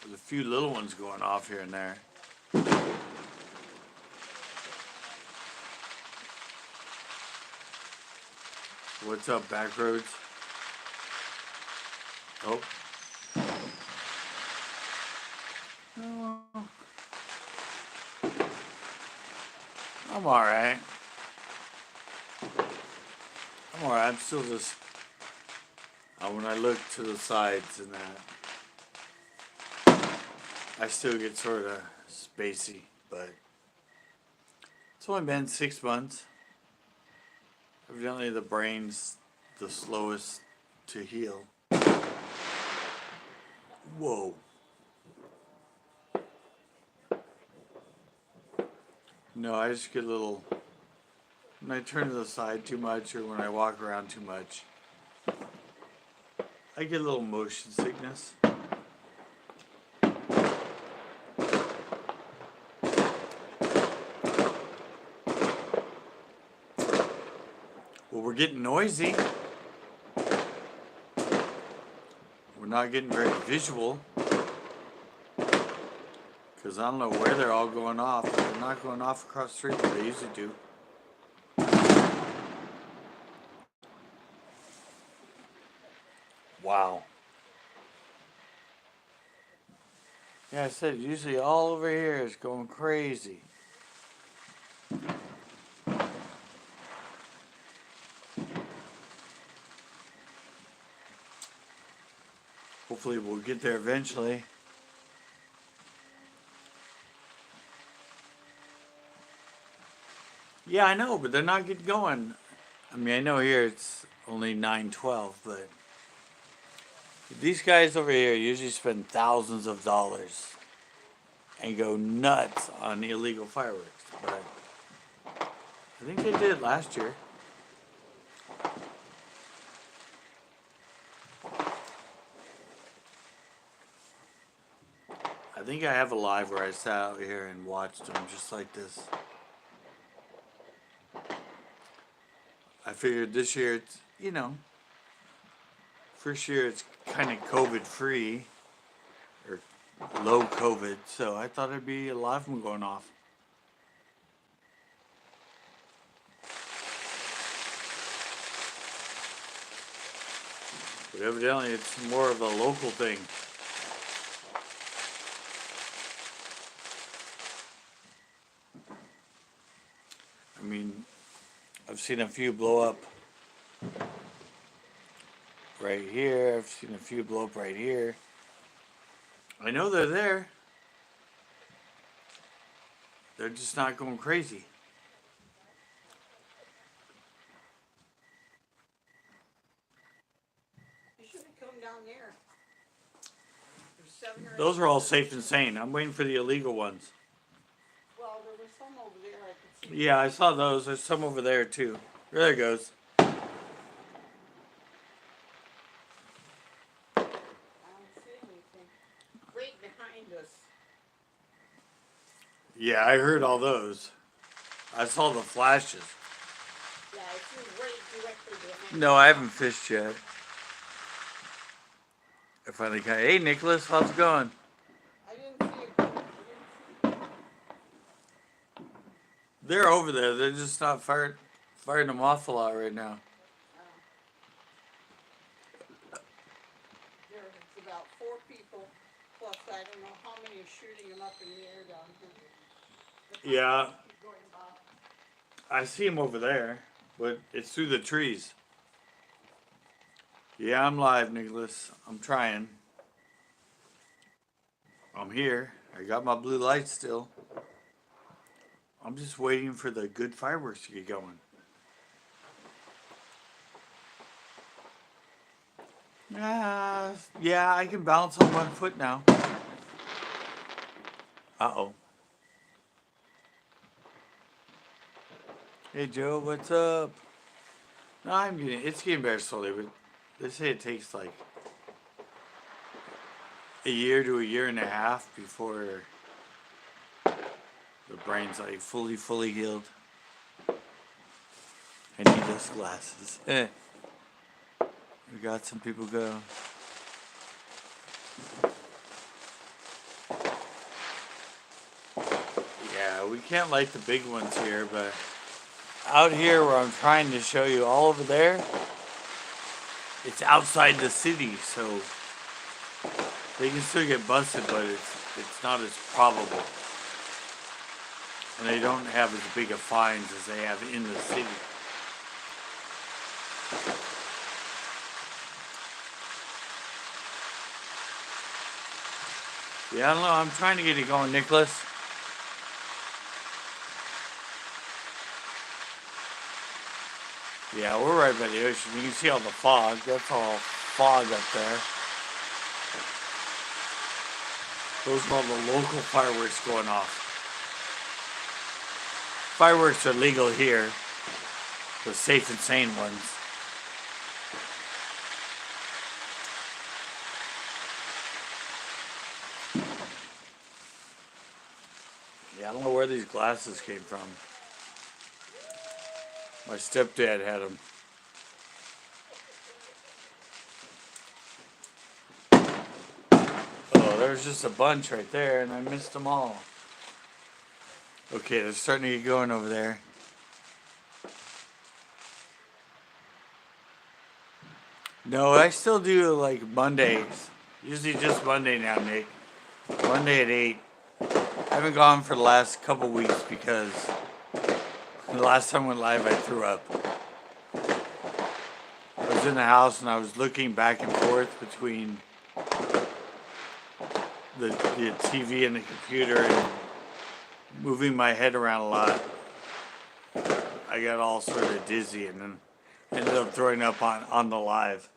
There's a few little ones going off here and there. What's up, Backroads? Oh. I'm alright. I'm still just... when I look to the sides and that, I still get sort of spacey, but it's only been 6 months. Evidently the brain's the slowest to heal. Whoa. No, I just get a little, when I turn to the side too much or when I walk around too much, I get a little motion sickness. Well, we're getting noisy. We're not getting very visual. Because I don't know where they're all going off. They're not going off across the street like they usually do. Wow. Yeah, I said usually all over here is going crazy. Hopefully we'll get there eventually. Yeah, I know, but they're not getting going. I mean, I know here it's only 9:12, but these guys over here usually spend thousands of dollars and go nuts on illegal fireworks. But I think they did last year. I think I have a live where I sat out here and watched them just like this. I figured this year it's, first year it's kind of COVID free or low COVID, so I thought it'd be a live one going off. But evidently it's more of a local thing. I mean, I've seen a few blow up right here. I've seen a few blow up right here. I know they're there. They're just not going crazy. You should have come down there. There's 7 or 8. Those are all safe and sane. I'm waiting for the illegal ones. Well, there was some over there I could see. Yeah, I saw those. There's some over there too. There it goes. I don't see anything. Right behind us. Yeah, I heard all those. I saw the flashes. Yeah, it's right directly behind No, I haven't fished yet. I finally got. Hey, Nicholas, how's it going? I didn't see it. They're over there. They're just not firing them off a lot right now. There's about 4 people, plus I don't know how many are shooting them up in the air down here. Yeah, Keep going by. I see them over there, but it's through the trees. Yeah, I'm live, Nicholas. I'm trying. I'm here. I got my blue light still. I'm just waiting for the good fireworks to get going. Yeah, I can balance on 1 foot now. Uh-oh. Hey, Joe, what's up? No, it's getting better slowly, but they say it takes like a year to a year and a half before the brain's like fully healed. I need those glasses. We got some people go. Yeah, we can't light the big ones here, but out here where I'm trying to show you all over there, it's outside the city, so they can still get busted, but it's not as probable. And they don't have as big of fines as they have in the city. Yeah, I don't know. I'm trying to get it going, Nicholas. Yeah, we're right by the ocean. You can see all the fog. That's all fog up there. Those are all the local fireworks going off. Fireworks are legal here. The safe and sane ones. Yeah, I don't know where these glasses came from. My stepdad had them. Oh, there's just a bunch right there, and I missed them all. Okay, they're starting to get going over there. No, I still do like Mondays. Usually just Monday now, Nick. Monday at 8. I haven't gone for the last couple weeks because the last time I went live I threw up. I was in the house and I was looking back and forth between the TV and the computer and moving my head around a lot. I got all sort of dizzy and then ended up throwing up on the live.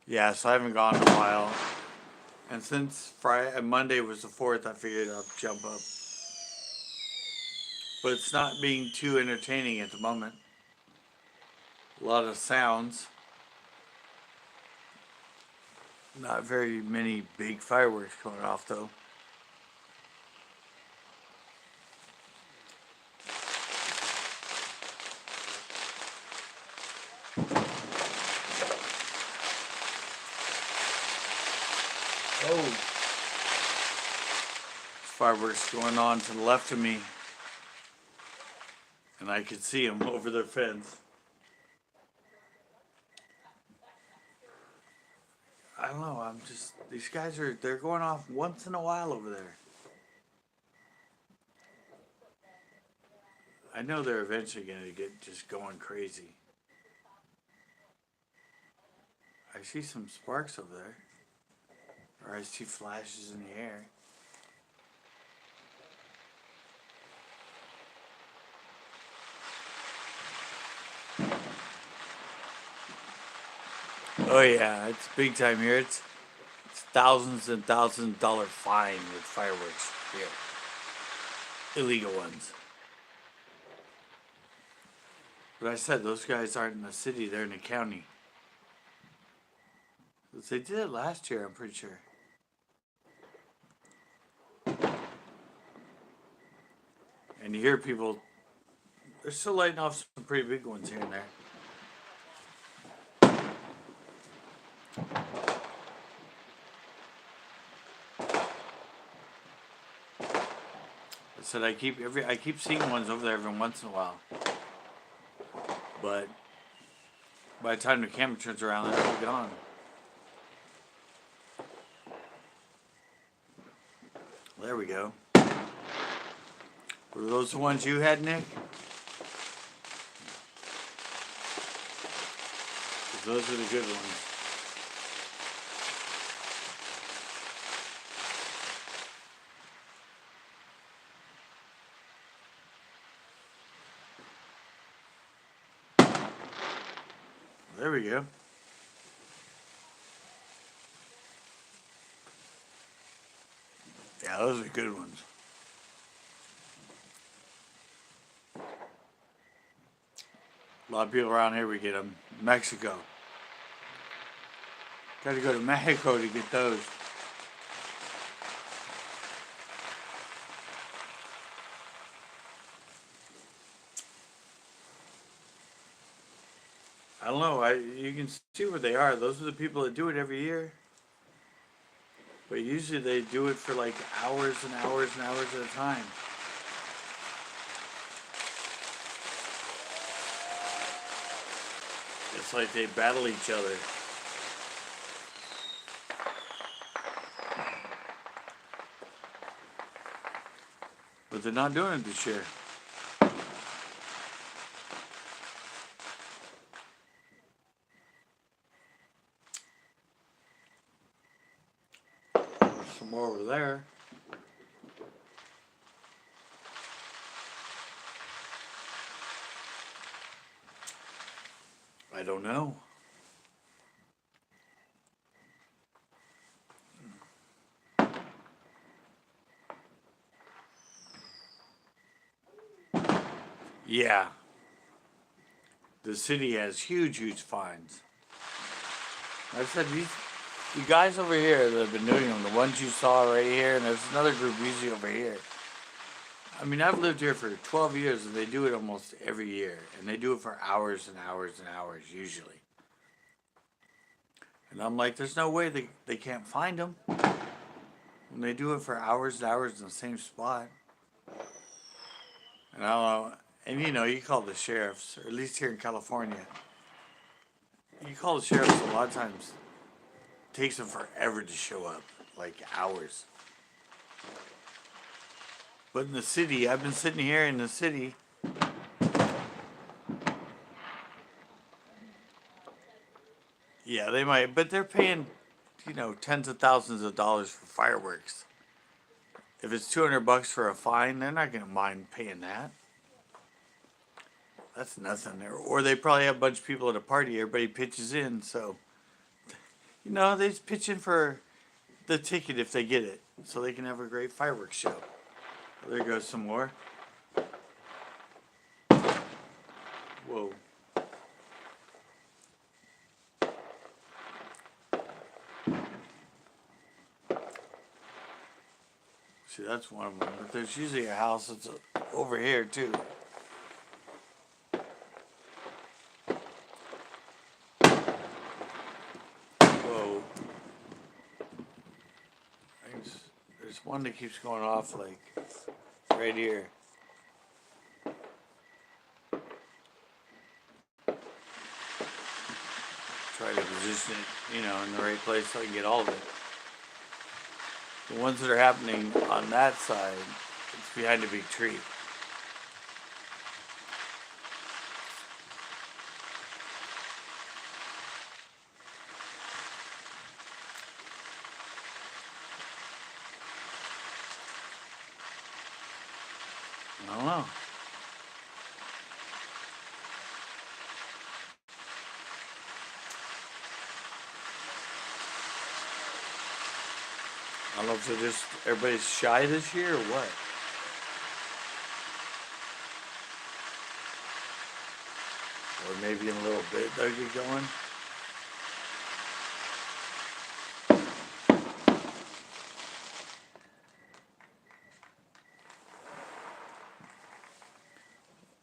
Yeah, so I haven't gone in a while. And since Monday was the 4th, I figured I'd jump up. But it's not being too entertaining at the moment. A lot of sounds. Not very many big fireworks going off though. Oh, fireworks going on to the left of me, and I could see them over the fence. I don't know. These guys they're going off once in a while over there. I know they're eventually going to get just going crazy. I see some sparks over there. Or I see flashes in the air. Oh yeah, it's big time here. It's thousands and thousands of dollar fine with fireworks here. Illegal ones. But I said those guys aren't in the city, they're in the county. They did it last year, I'm pretty sure. And you hear people, they're still lighting off some pretty big ones here and there. I said I keep seeing ones over there every once in a while. But by the time the camera turns around, they're all gone. There we go. Were those the ones you had, Nick? Those are the good ones. There we go. Yeah, those are good ones. A lot of people around here, we get them. Mexico. Got to go to Mexico to get those. I don't know. You can see where they are. Those are the people that do it every year. But usually they do it for like hours and hours and hours at a time. It's like they battle each other. But they're not doing it this year. There's some more over there. I don't know. Yeah. The city has huge, huge fines. I said, you guys over here that have been doing them, the ones you saw right here, and there's another group usually over here. I mean, I've lived here for 12 years, and they do it almost every year. And they do it for hours and hours and hours, usually. And I'm like, there's no way they can't find them. When they do it for hours and hours in the same spot. And I don't know. And you know, you call the sheriffs, or at least here in California, you call the sheriffs a lot of times. It takes them forever to show up, like hours. But in the city, I've been sitting here in the city. Yeah, they might, but they're paying, you know, tens of thousands of dollars for fireworks. If it's $200 for a fine, they're not going to mind paying that. That's nothing. Or they probably have a bunch of people at a party. Everybody pitches in, so you know they just pitch in for the ticket if they get it, so they can have a great fireworks show. There goes some more. Whoa. See, that's one of them. But there's usually a house that's over here too. Whoa. There's one that keeps going off like right here. Try to position it, in the right place so I can get all of it. The ones that are happening on that side, it's behind a big tree. I don't know. I don't know if they're just everybody's shy this year or what. Or maybe in a little bit they'll get going.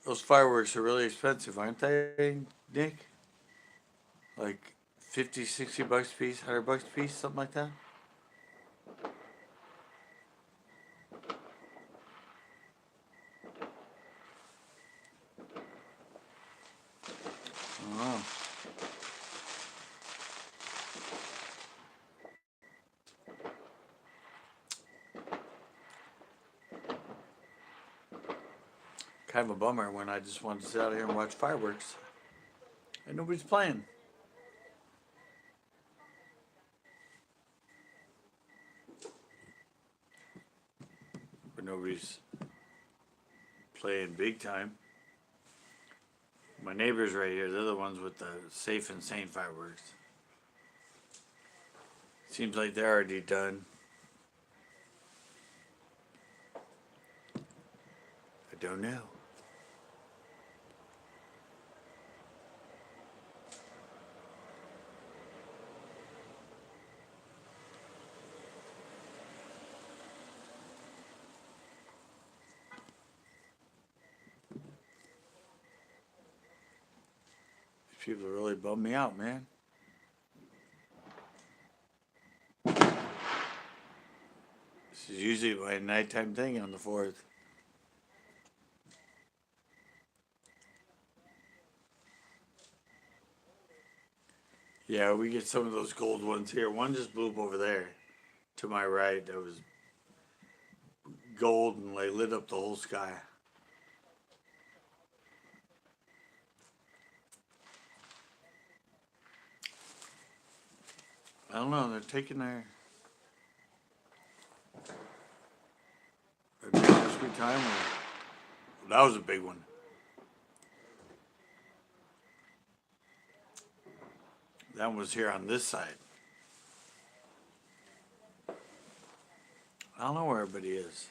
Those fireworks are really expensive, aren't they, Nick? Like 50, 60 bucks a piece, $100 a piece, something like that? I don't know. Kind of a bummer when I just wanted to sit out here and watch fireworks. And nobody's playing. Or nobody's playing big time. My neighbors right here, they're the ones with the safe and sane fireworks. Seems like they're already done. I don't know. These people really bum me out, man. This is usually my nighttime thing on the 4th. Yeah, we get some of those gold ones here. One just blew up over there to my right that was gold and like lit up the whole sky. I don't know, they're taking their sweet time. That was a big one. That one was here on this side. I don't know where everybody is.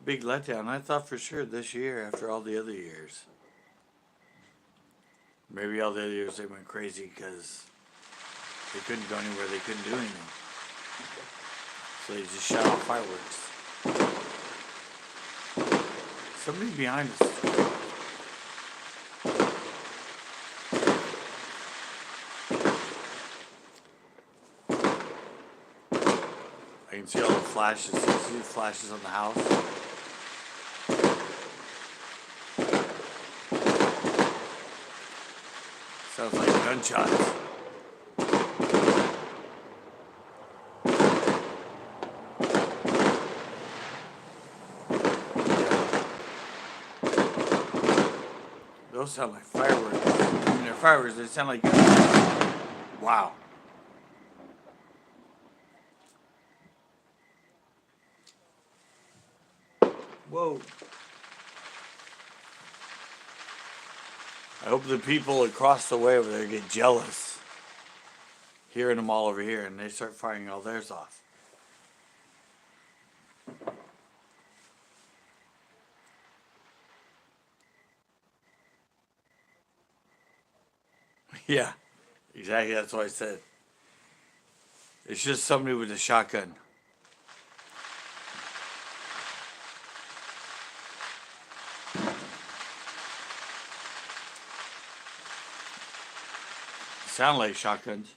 Big letdown. I thought for sure this year after all the other years. Maybe all the other years they went crazy because they couldn't go anywhere, they couldn't do anything. So they just shot off fireworks. Somebody behind us. I can see all the flashes. You see the flashes on the house? Sounds like gunshots. Those sound like fireworks. I mean, they're fireworks. They sound like gunshots. Wow. Whoa. I hope the people across the way over there get jealous hearing them all over here and they start firing all theirs off. Yeah, exactly. That's what I said. It's just somebody with a shotgun. sound like shotguns.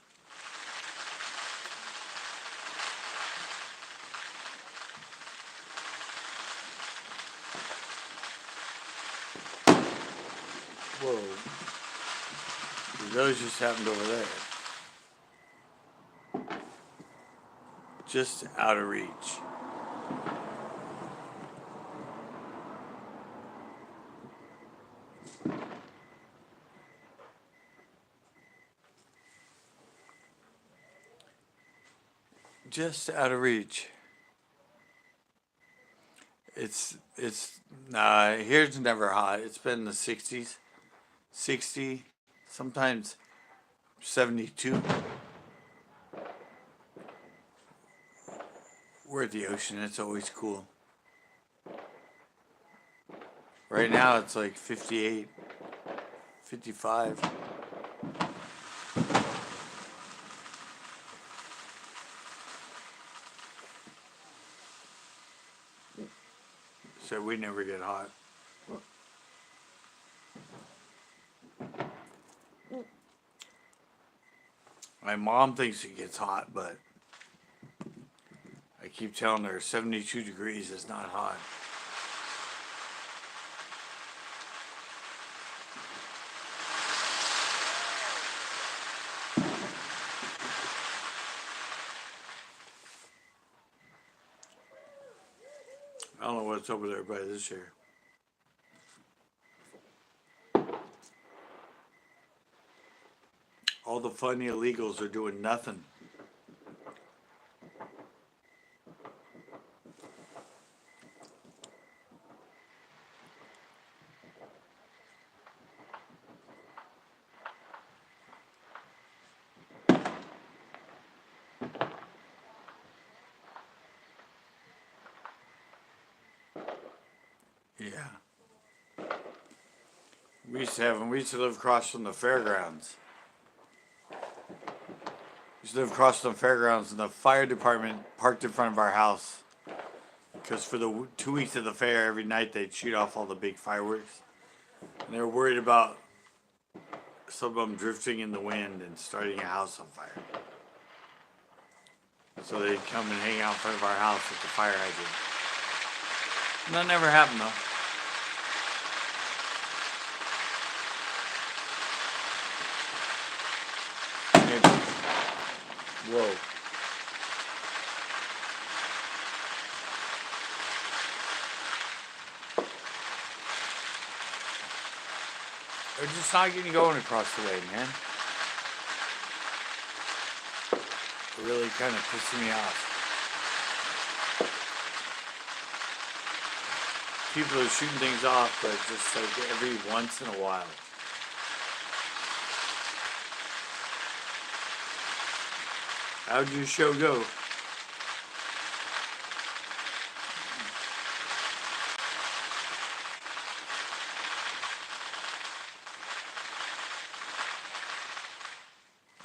Whoa. Those just happened over there. Just out of reach. Just out of reach. Here's never hot. It's been in the 60s, 60, sometimes 72. We're at the ocean. It's always cool. Right now it's like 58, 55. So we never get hot. My mom thinks it gets hot, but I keep telling her 72 degrees is not hot. I don't know what's over there by this chair. All the funny illegals are doing nothing. Yeah. We used to live across from the fairgrounds. We used to live across from the fairgrounds, and the fire department parked in front of our house. Because for the 2 weeks of the fair, every night they'd shoot off all the big fireworks. And they were worried about some of them drifting in the wind and starting a house on fire. So they'd come and hang out in front of our house at the fire hydrant. And that never happened though. Whoa. They're just not getting going across the way, man. They're really kind of pissing me off. People are shooting things off, but just like every once in a while. How'd your show go?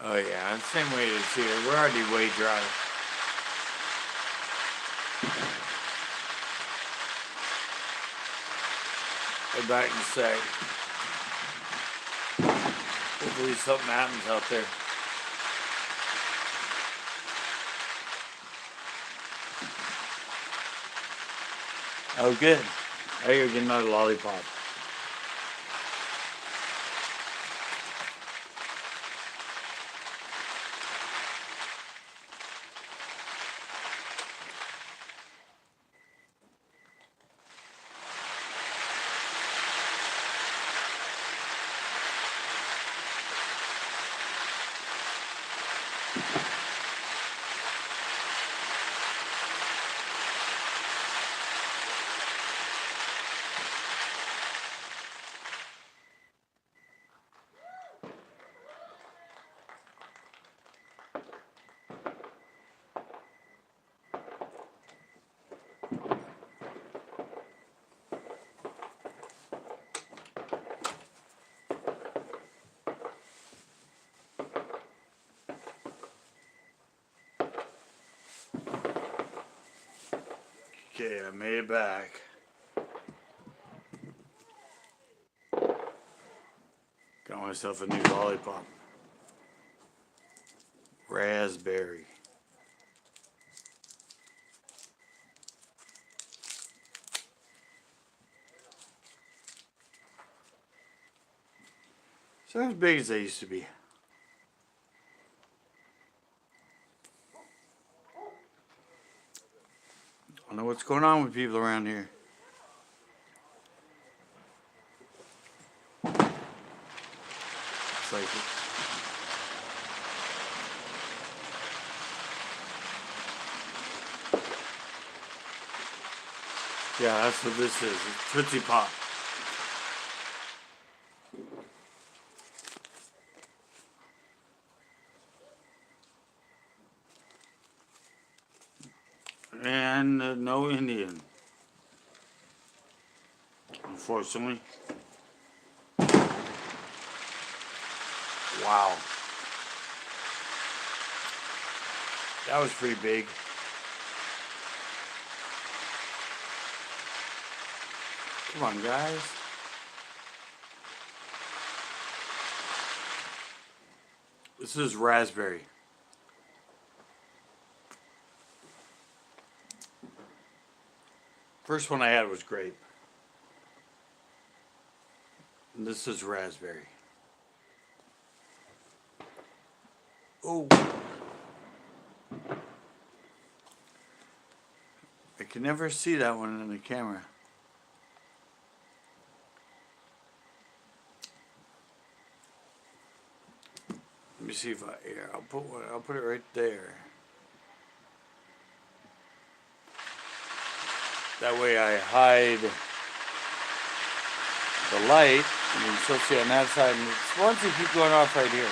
Oh yeah, same way it is here. We're already way dry. Go back in a sec. Hopefully something happens out there. Oh good. I gotta get another lollipop. Okay, I made it back. Got myself a new lollipop. Raspberry. It's not as big as they used to be. I don't know what's going on with people around here. It's like yeah, that's what this is. It's Tootsie Pop. And no Indian. Unfortunately. Wow. That was pretty big. Come on, guys. This is raspberry. First one I had was grape. And this is raspberry. Oh. I can never see that one in the camera. Let me see if here, I'll put it right there. That way I hide the light, and you can still see on that side, and it's once you keep going off right here.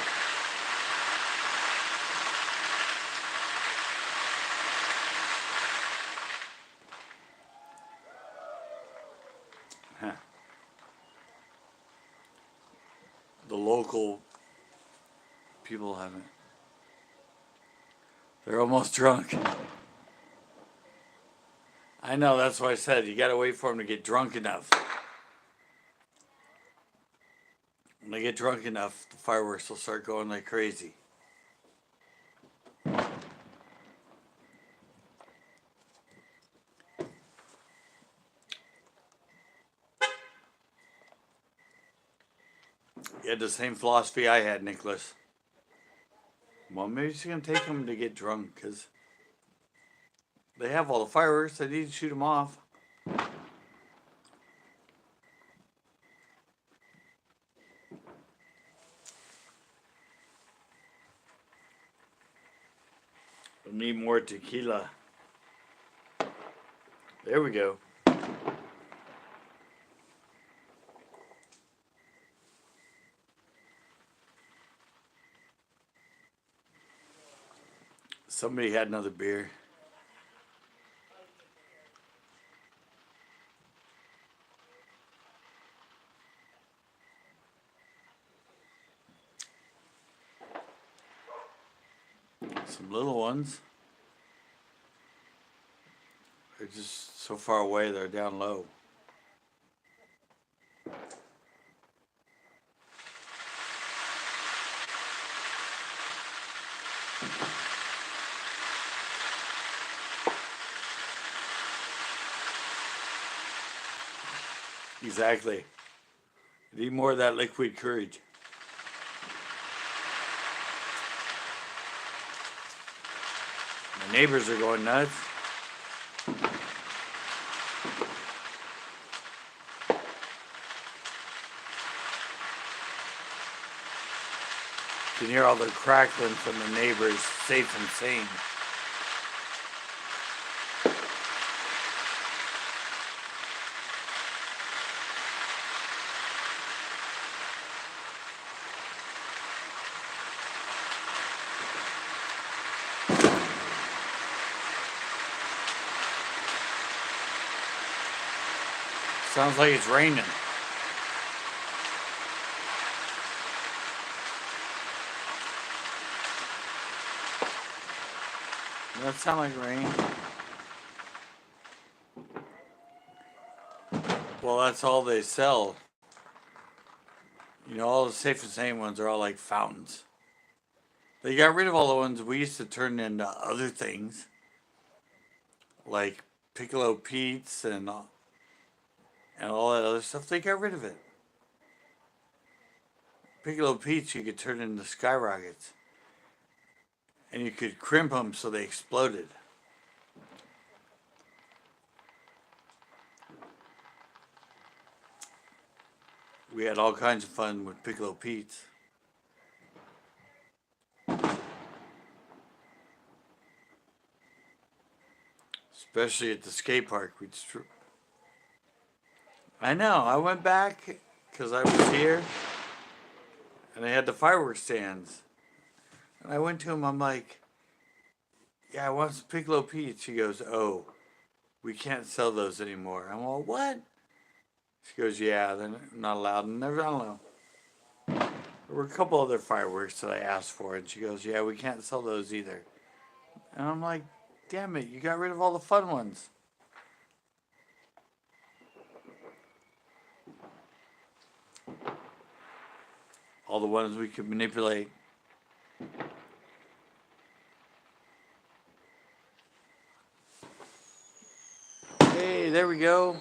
The local people haven't. They're almost drunk. I know, that's why I said you gotta wait for them to get drunk enough. When they get drunk enough, the fireworks will start going like crazy. You had the same philosophy I had, Nicholas. Well, maybe it's going to take them to get drunk, because they have all the fireworks. They need to shoot them off. We need more tequila. There we go. Somebody had another beer. Some little ones. They're just so far away, they're down low. Exactly. Need more of that liquid courage. My neighbors are going nuts. You can hear all the crackling from the neighbors, safe and sane. Sounds like it's raining. Does that sound like rain? Well, that's all they sell. You know, all the safe and sane ones are all like fountains. They got rid of all the ones we used to turn into other things, like Piccolo Pete's and all that other stuff. They got rid of it. Piccolo Pete's you could turn into skyrockets, and you could crimp them so they exploded. We had all kinds of fun with Piccolo Pete's. Especially at the skate park. I know, I went back because I was here and they had the fireworks stands. And I went to him, I'm like, yeah, I want some Piccolo Pete's. He goes, oh, we can't sell those anymore. I'm all, what? She goes, yeah, they're not allowed. And I don't know. There were a couple other fireworks that I asked for, and she goes, yeah, we can't sell those either. And I'm like, damn it, you got rid of all the fun ones. All the ones we could manipulate. Hey, there we go.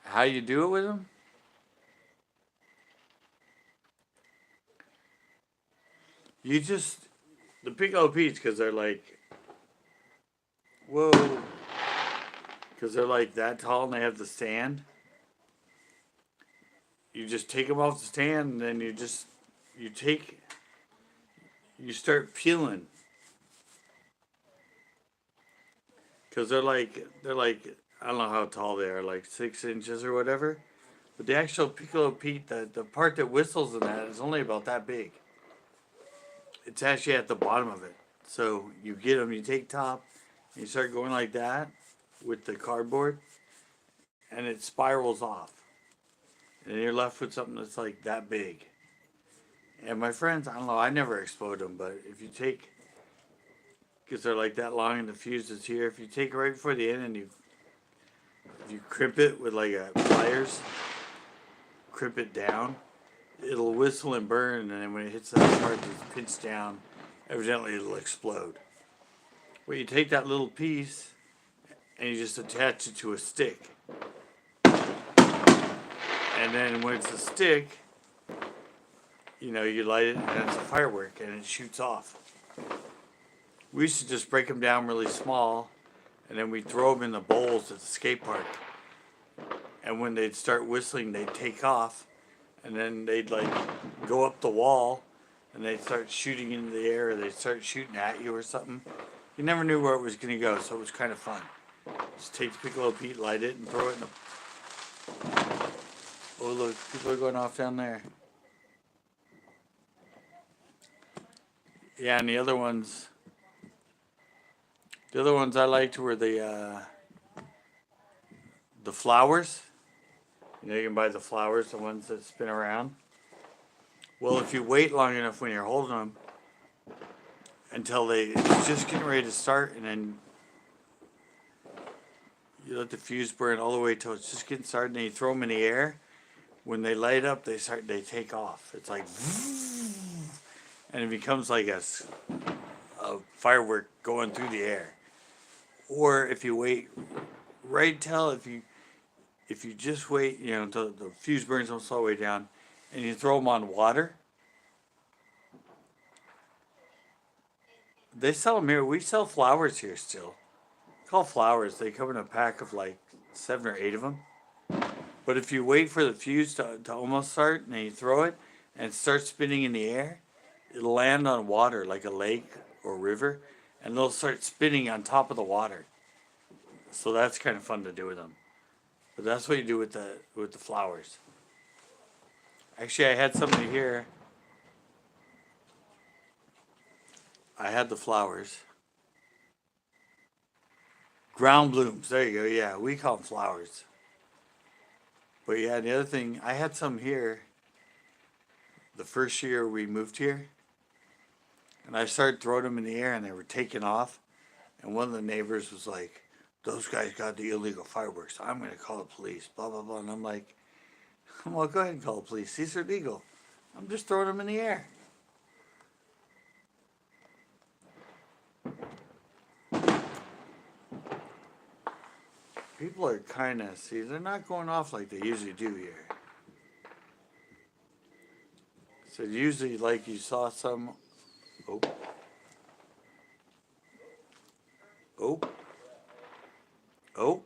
How you do it with them? You just, the Piccolo Pete's, because they're like, whoa. Because they're like that tall and they have the stand. You just take them off the stand and then you start peeling. Because they're like, I don't know how tall they are, like 6 inches or whatever. But the actual Piccolo Pete, the part that whistles in that is only about that big. It's actually at the bottom of it. So you get them, you take top, and you start going like that with the cardboard, and it spirals off. And you're left with something that's like that big. And my friends, I don't know, I never explode them, but if you take, because they're like that long and the fuse is here, if you take it right before the end and if you crimp it with like a pliers, crimp it down, it'll whistle and burn, and then when it hits that part that's pinched down, evidently it'll explode. Well, you take that little piece and you just attach it to a stick. And then when it's a stick, you know, you light it and it's a firework and it shoots off. We used to just break them down really small and then we'd throw them in the bowls at the skate park. And when they'd start whistling, they'd take off and then they'd like go up the wall and they'd start shooting into the air or they'd start shooting at you or something. You never knew where it was going to go, so it was kind of fun. Just take the Piccolo Pete, light it, and throw it in the... Oh, look, people are going off down there. Yeah, and the other ones I liked were the flowers. You know, you can buy the flowers, the ones that spin around. Well, if you wait long enough when you're holding them until it's just getting ready to start, and then you let the fuse burn all the way till it's just getting started, and then you throw them in the air. When they light up, they take off. It's like, and it becomes like a firework going through the air. Or if you wait right till if you just wait, you know, until the fuse burns almost all the way down, and you throw them on water. They sell them here. We sell flowers here still. Call flowers. They come in a pack of like 7 or 8 of them. But if you wait for the fuse to almost start and then you throw it and it starts spinning in the air, it'll land on water like a lake or river, and they'll start spinning on top of the water. So that's kind of fun to do with them. But that's what you do with the flowers. Actually, I had somebody here. I had the flowers. Ground blooms. There you go. Yeah, we call them flowers. But yeah, the other thing, I had some here the first year we moved here. And I started throwing them in the air and they were taking off. And one of the neighbors was like, those guys got the illegal fireworks. I'm going to call the police, blah, blah, blah. And I'm like, well, go ahead and call the police. These are legal. I'm just throwing them in the air. People are kind of, see, they're not going off like they usually do here. So usually, like you saw some, oh, oh, oh,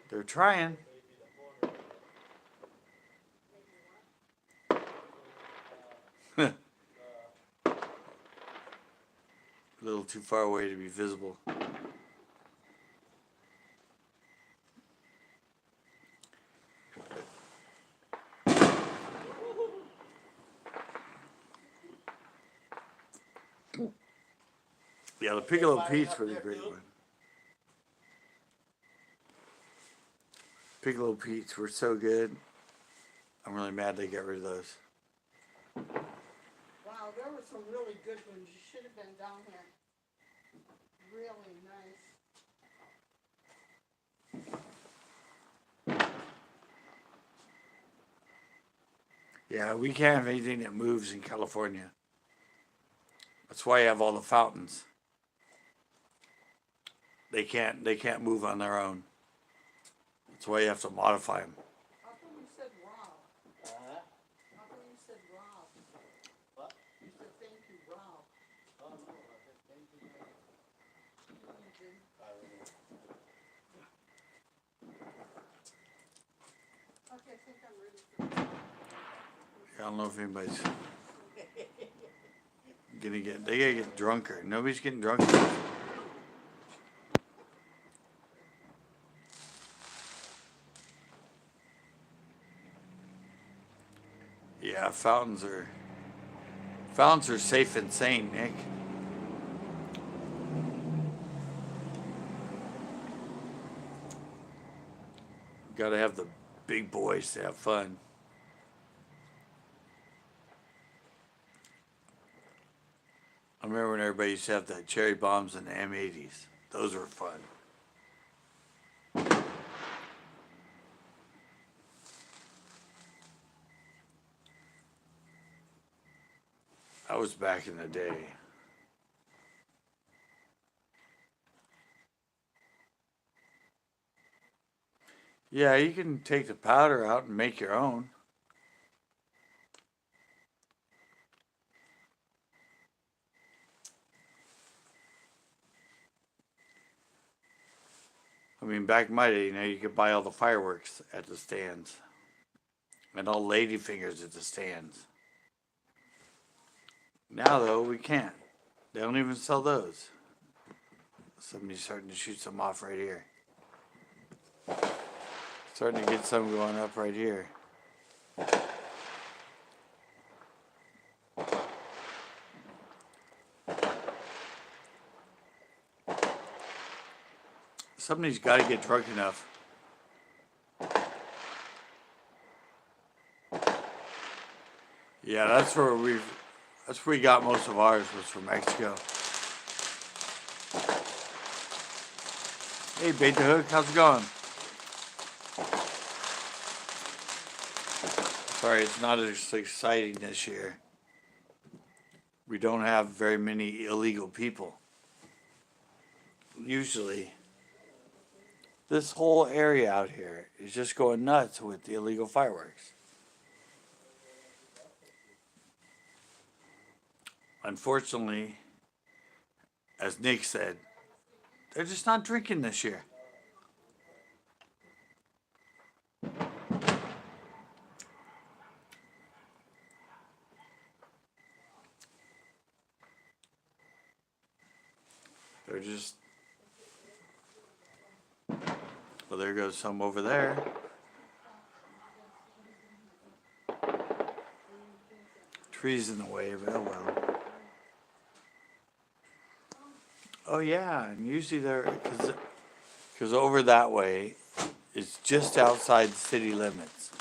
they're trying. A little too far away to be visible. Yeah, the Piccolo Pete's were the great one. Piccolo Pete's were so good. I'm really mad they got rid of those. Wow, there were some really good ones. You should have been down here. Really nice. Yeah, we can't have anything that moves in California. That's why you have all the fountains. They can't move on their own. That's why you have to modify them. How come you said Rob? Uh-huh. How come you said Rob? What? You said thank you, Rob. Oh, no, I said thank you. No, you didn't. I don't know. Okay, I think I'm ready for I don't know if anybody's they gotta get drunker. Nobody's getting drunker. Yeah, fountains are safe and sane, Nick. Gotta have the big boys to have fun. I remember when everybody used to have the cherry bombs and the M80s. Those were fun. That was back in the day. Yeah, you can take the powder out and make your own. I mean, back in my day, you could buy all the fireworks at the stands. And all ladyfingers at the stands. Now, though, we can't. They don't even sell those. Somebody's starting to shoot some off right here. Starting to get some going up right here. Somebody's got to get drunk enough. Yeah, that's where we got most of ours, was from Mexico. Hey, Bait the Hook, how's it going? Sorry, it's not as exciting this year. We don't have very many illegal people. Usually, this whole area out here is just going nuts with the illegal fireworks. Unfortunately, as Nick said, they're just not drinking this year. They're just, well, there goes some over there. Trees in the way, but oh well. Oh yeah, and usually they're, because over that way is just outside the city limits.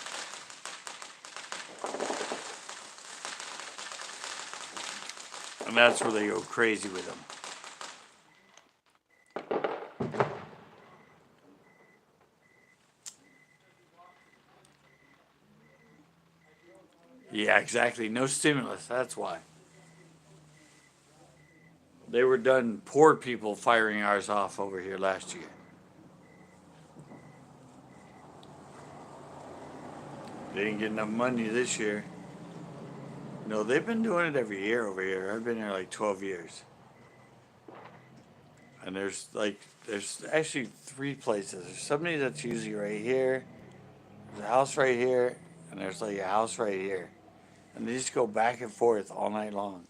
And that's where they go crazy with them. Yeah, exactly. No stimulus, that's why. They were done poor people firing ours off over here last year. They didn't get enough money this year. No, they've been doing it every year over here. I've been here like 12 years. And there's actually three places. There's somebody that's usually right here. There's a house right here, and there's like a house right here. And they just go back and forth all night long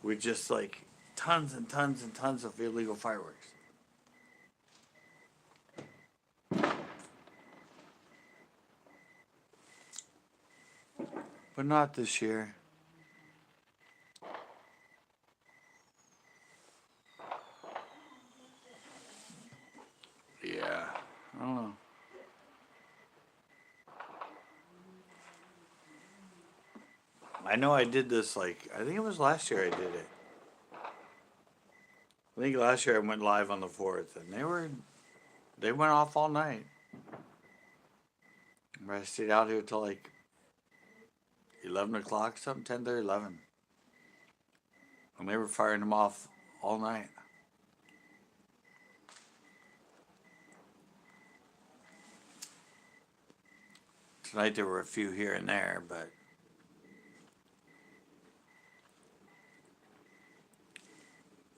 with just like tons and tons and tons of illegal fireworks. But not this year. Yeah, I don't know. I know I did this like, I think it was last year I did it. I think last year I went live on the 4th, and they went off all night. I stayed out here till like 11 o'clock, something, 10:30, 11. And they were firing them off all night. Tonight there were a few here and there, but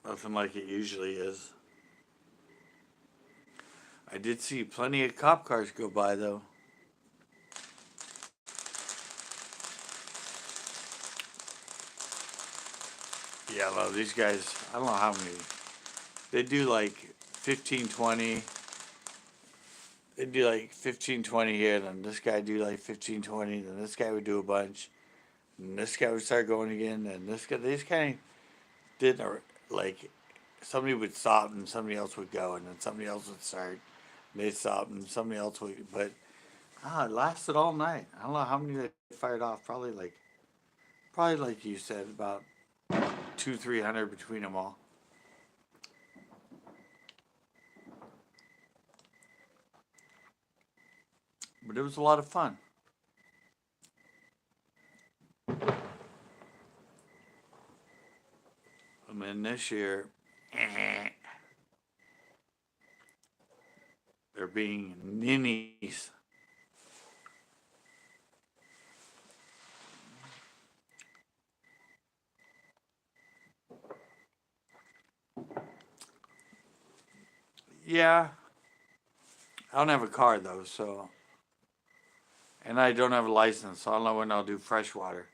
nothing like it usually is. I did see plenty of cop cars go by though. Yeah, well, these guys, I don't know how many. They do like 15, 20. They do like 15, 20 here, then this guy do like 15, 20, then this guy would do a bunch. And this guy would start going again, and this guy, they just kind of did like, somebody would stop and somebody else would go, and then somebody else would start. And they'd stop and somebody else would, but it lasted all night. I don't know how many they fired off. Probably like you said, about 200-300 between them all. But it was a lot of fun. And then this year, they're being ninnies. Yeah. I don't have a car though, so. And I don't have a license, so I don't know when I'll do freshwater.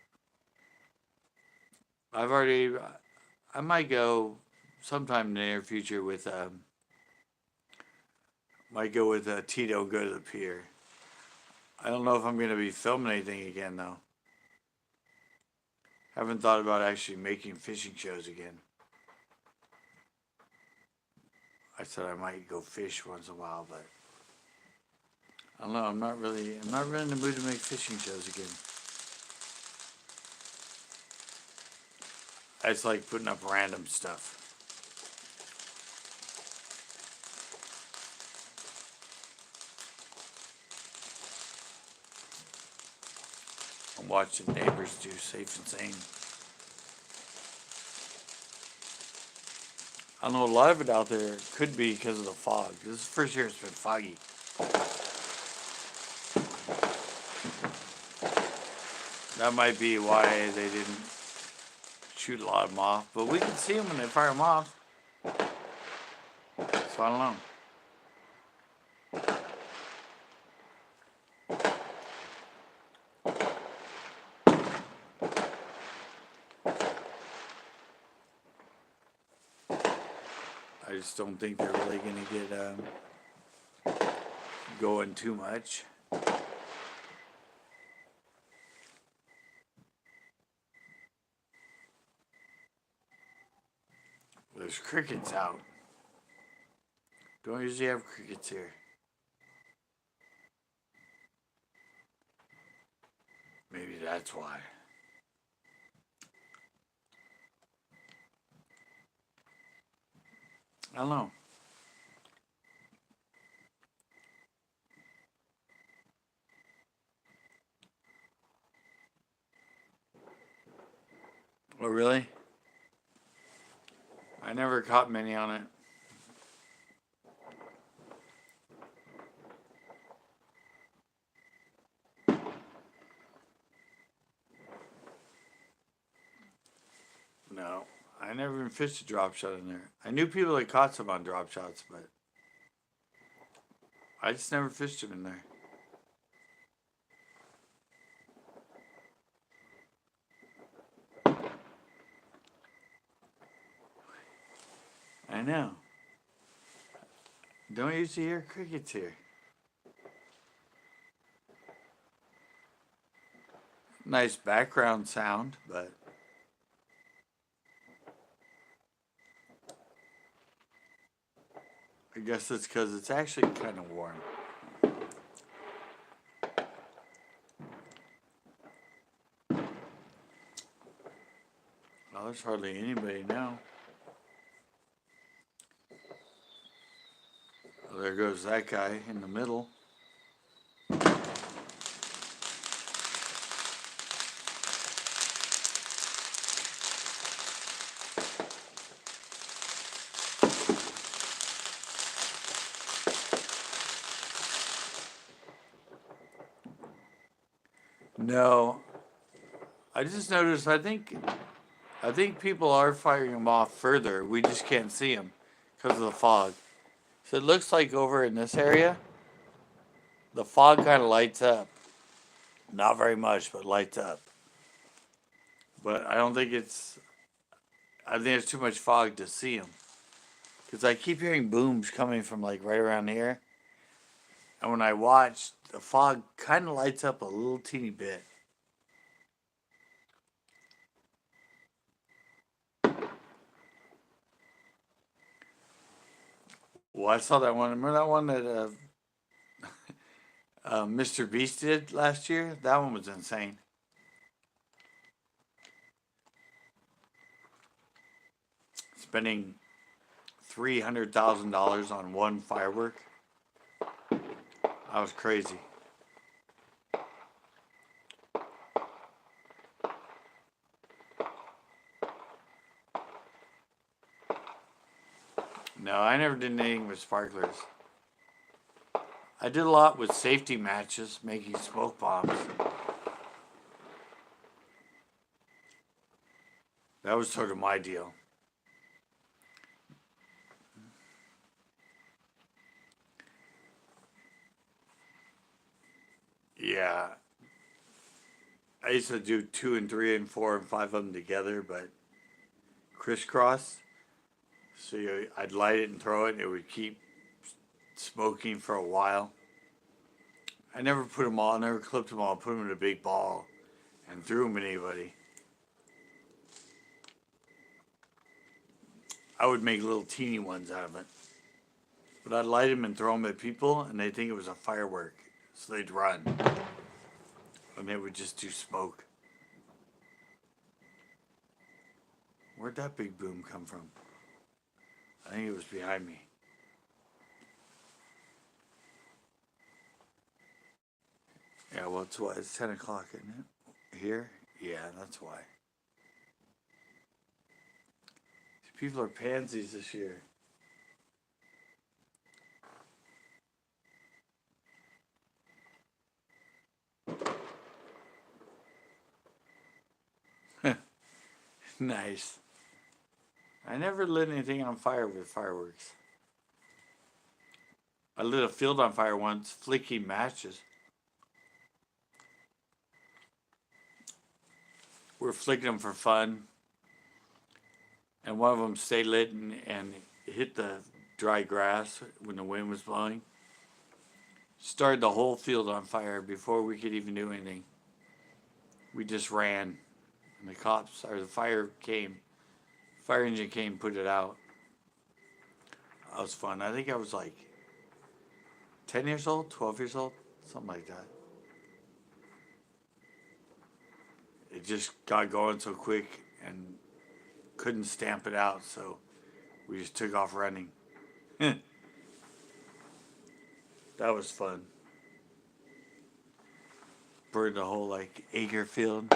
I might go sometime in the near future with, might go with Tito and go to the pier. I don't know if I'm going to be filming anything again though. Haven't thought about actually making fishing shows again. I said I might go fish once in a while, but I don't know. I'm not really in the mood to make fishing shows again. I just like putting up random stuff. I'm watching neighbors do safe and sane. I know a lot of it out there could be because of the fog. This is the first year it's been foggy. That might be why they didn't shoot a lot of them off. But we can see them when they fire them off. So I don't know. I just don't think they're really going to get going too much. There's crickets out. Don't usually have crickets here. Maybe that's why. I don't know. Oh, really? I never caught many on it. No, I never even fished a drop shot in there. I knew people that caught some on drop shots, but I just never fished them in there. I know. Don't usually hear crickets here. Nice background sound, but I guess it's because it's actually kind of warm. Well, there's hardly anybody now. Well, there goes that guy in the middle. No, I just noticed. I think people are firing them off further. We just can't see them because of the fog. So it looks like over in this area, the fog kind of lights up. Not very much, but lights up. But I don't think it's. I think there's too much fog to see them. Because I keep hearing booms coming from like right around here. And when I watch, the fog kind of lights up a little teeny bit. Well, I saw that one. Remember that one that Mr. Beast did last year? That one was insane. Spending $300,000 on one firework. That was crazy. No, I never did anything with sparklers. I did a lot with safety matches, making smoke bombs. That was sort of my deal. Yeah. I used to do 2 and 3 and 4 and 5 of them together, but crisscross. So I'd light it and throw it, and it would keep smoking for a while. I never put them all, I never clipped them all, put them in a big ball and threw them at anybody. I would make little teeny ones out of it. But I'd light them and throw them at people, and they'd think it was a firework. So they'd run. And they would just do smoke. Where'd that big boom come from? I think it was behind me. Yeah, well, it's what? It's 10 o'clock, isn't it? Here? Yeah, that's why. These people are pansies this year. Nice. I never lit anything on fire with fireworks. I lit a field on fire once, flicking matches. We were flicking them for fun. And one of them stayed lit and hit the dry grass when the wind was blowing. Started the whole field on fire before we could even do anything. We just ran. And the cops, or the fire came. Fire engine came, put it out. That was fun. I think I was like 10 years old, 12 years old, something like that. It just got going so quick and couldn't stamp it out, so we just took off running. That was fun. Burned the whole like acre field.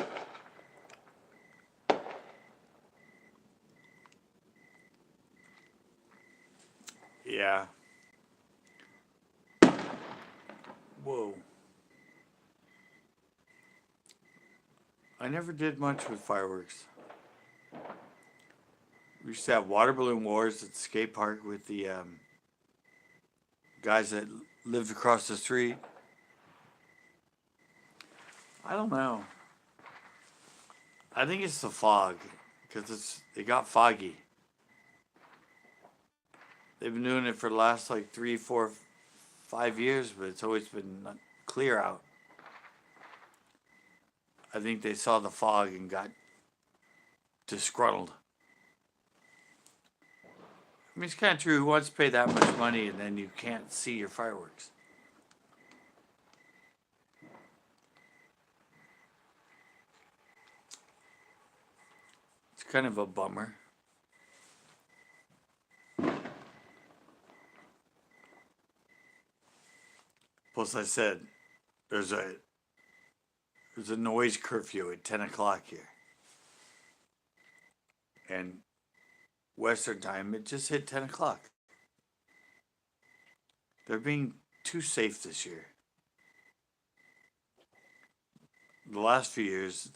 Yeah. Whoa. I never did much with fireworks. We used to have water balloon wars at the skate park with the guys that lived across the street. I don't know. I think it's the fog because it got foggy. They've been doing it for the last like 3, 4, 5 years, but it's always been clear out. I think they saw the fog and got disgruntled. I mean, it's kind of true. Who wants to pay that much money and then you can't see your fireworks? It's kind of a bummer. Plus, I said there's a noise curfew at 10 o'clock here, and Western time it just hit 10 o'clock. They're being too safe this year. The last few years,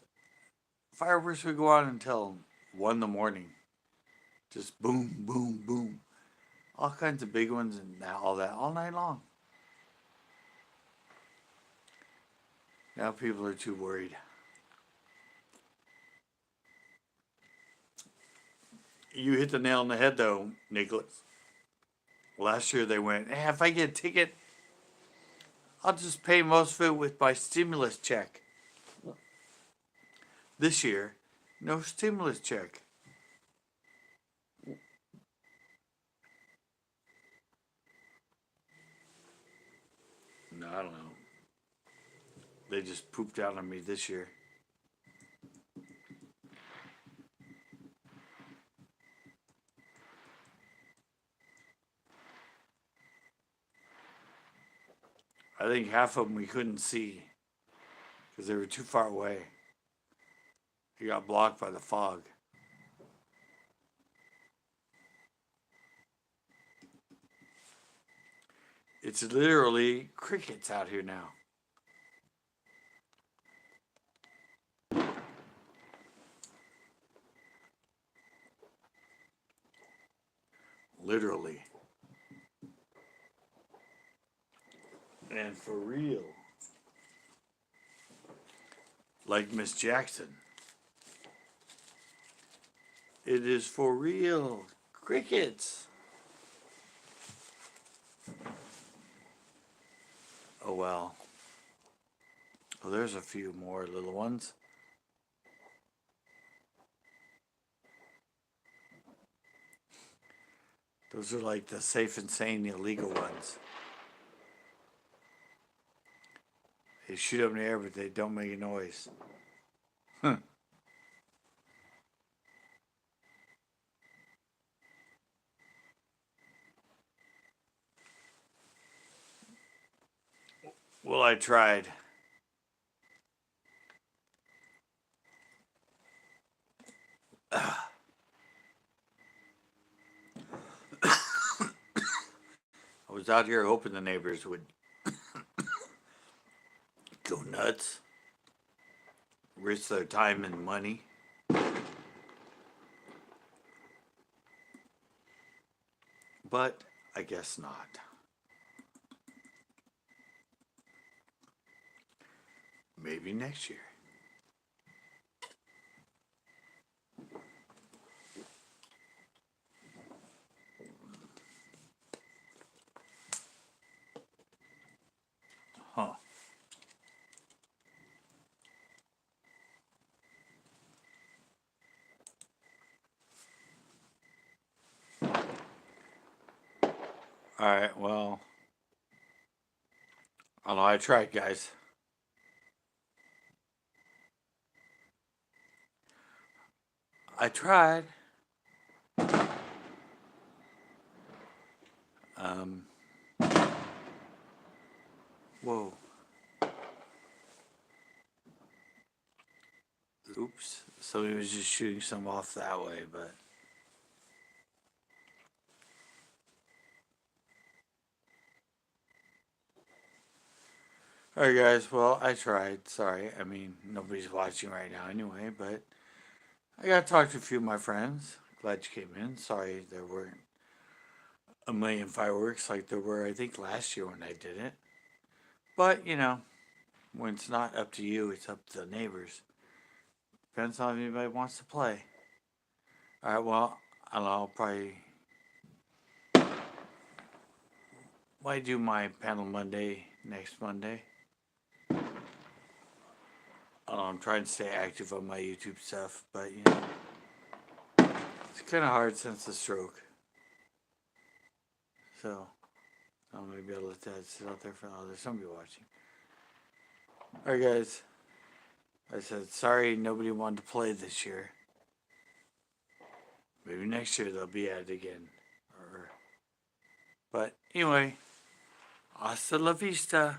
fireworks would go on until 1 in the morning. Just boom, boom, boom. All kinds of big ones and all that all night long. Now people are too worried. You hit the nail on the head though, Nicholas. Last year they went, hey, if I get a ticket, I'll just pay most of it with my stimulus check. This year, no stimulus check. No, I don't know. They just pooped out on me this year. I think half of them we couldn't see because they were too far away. They got blocked by the fog. It's literally crickets out here now. Literally. And for real. Like Miss Jackson. It is for real. Crickets. Oh well. Oh, there's a few more little ones. Those are like the safe and sane illegal ones. They shoot up in the air, but they don't make a noise. Huh. Well, I tried. I was out here hoping the neighbors would go nuts, risk their time and money. But I guess not. Maybe next year. Huh. Alright, well, I don't know, I tried, guys. I tried. Whoa. Oops. So he was just shooting some off that way, but. Alright, guys. Well, I tried. Sorry. I mean, nobody's watching right now anyway, but I got to talk to a few of my friends. Glad you came in. Sorry there weren't a million fireworks like there were, I think, last year when I did it. But, you know, when it's not up to you, it's up to the neighbors. Depends on if anybody wants to play. Alright, well, I don't know, I'll probably might do my panel Monday next Monday. I don't know, I'm trying to stay active on my YouTube stuff, but you know, it's kind of hard since the stroke. So, I'm maybe I'll let that sit out there for now. There's somebody watching. Alright, guys. I said, sorry nobody wanted to play this year. Maybe next year they'll be at it again. But anyway, hasta la vista.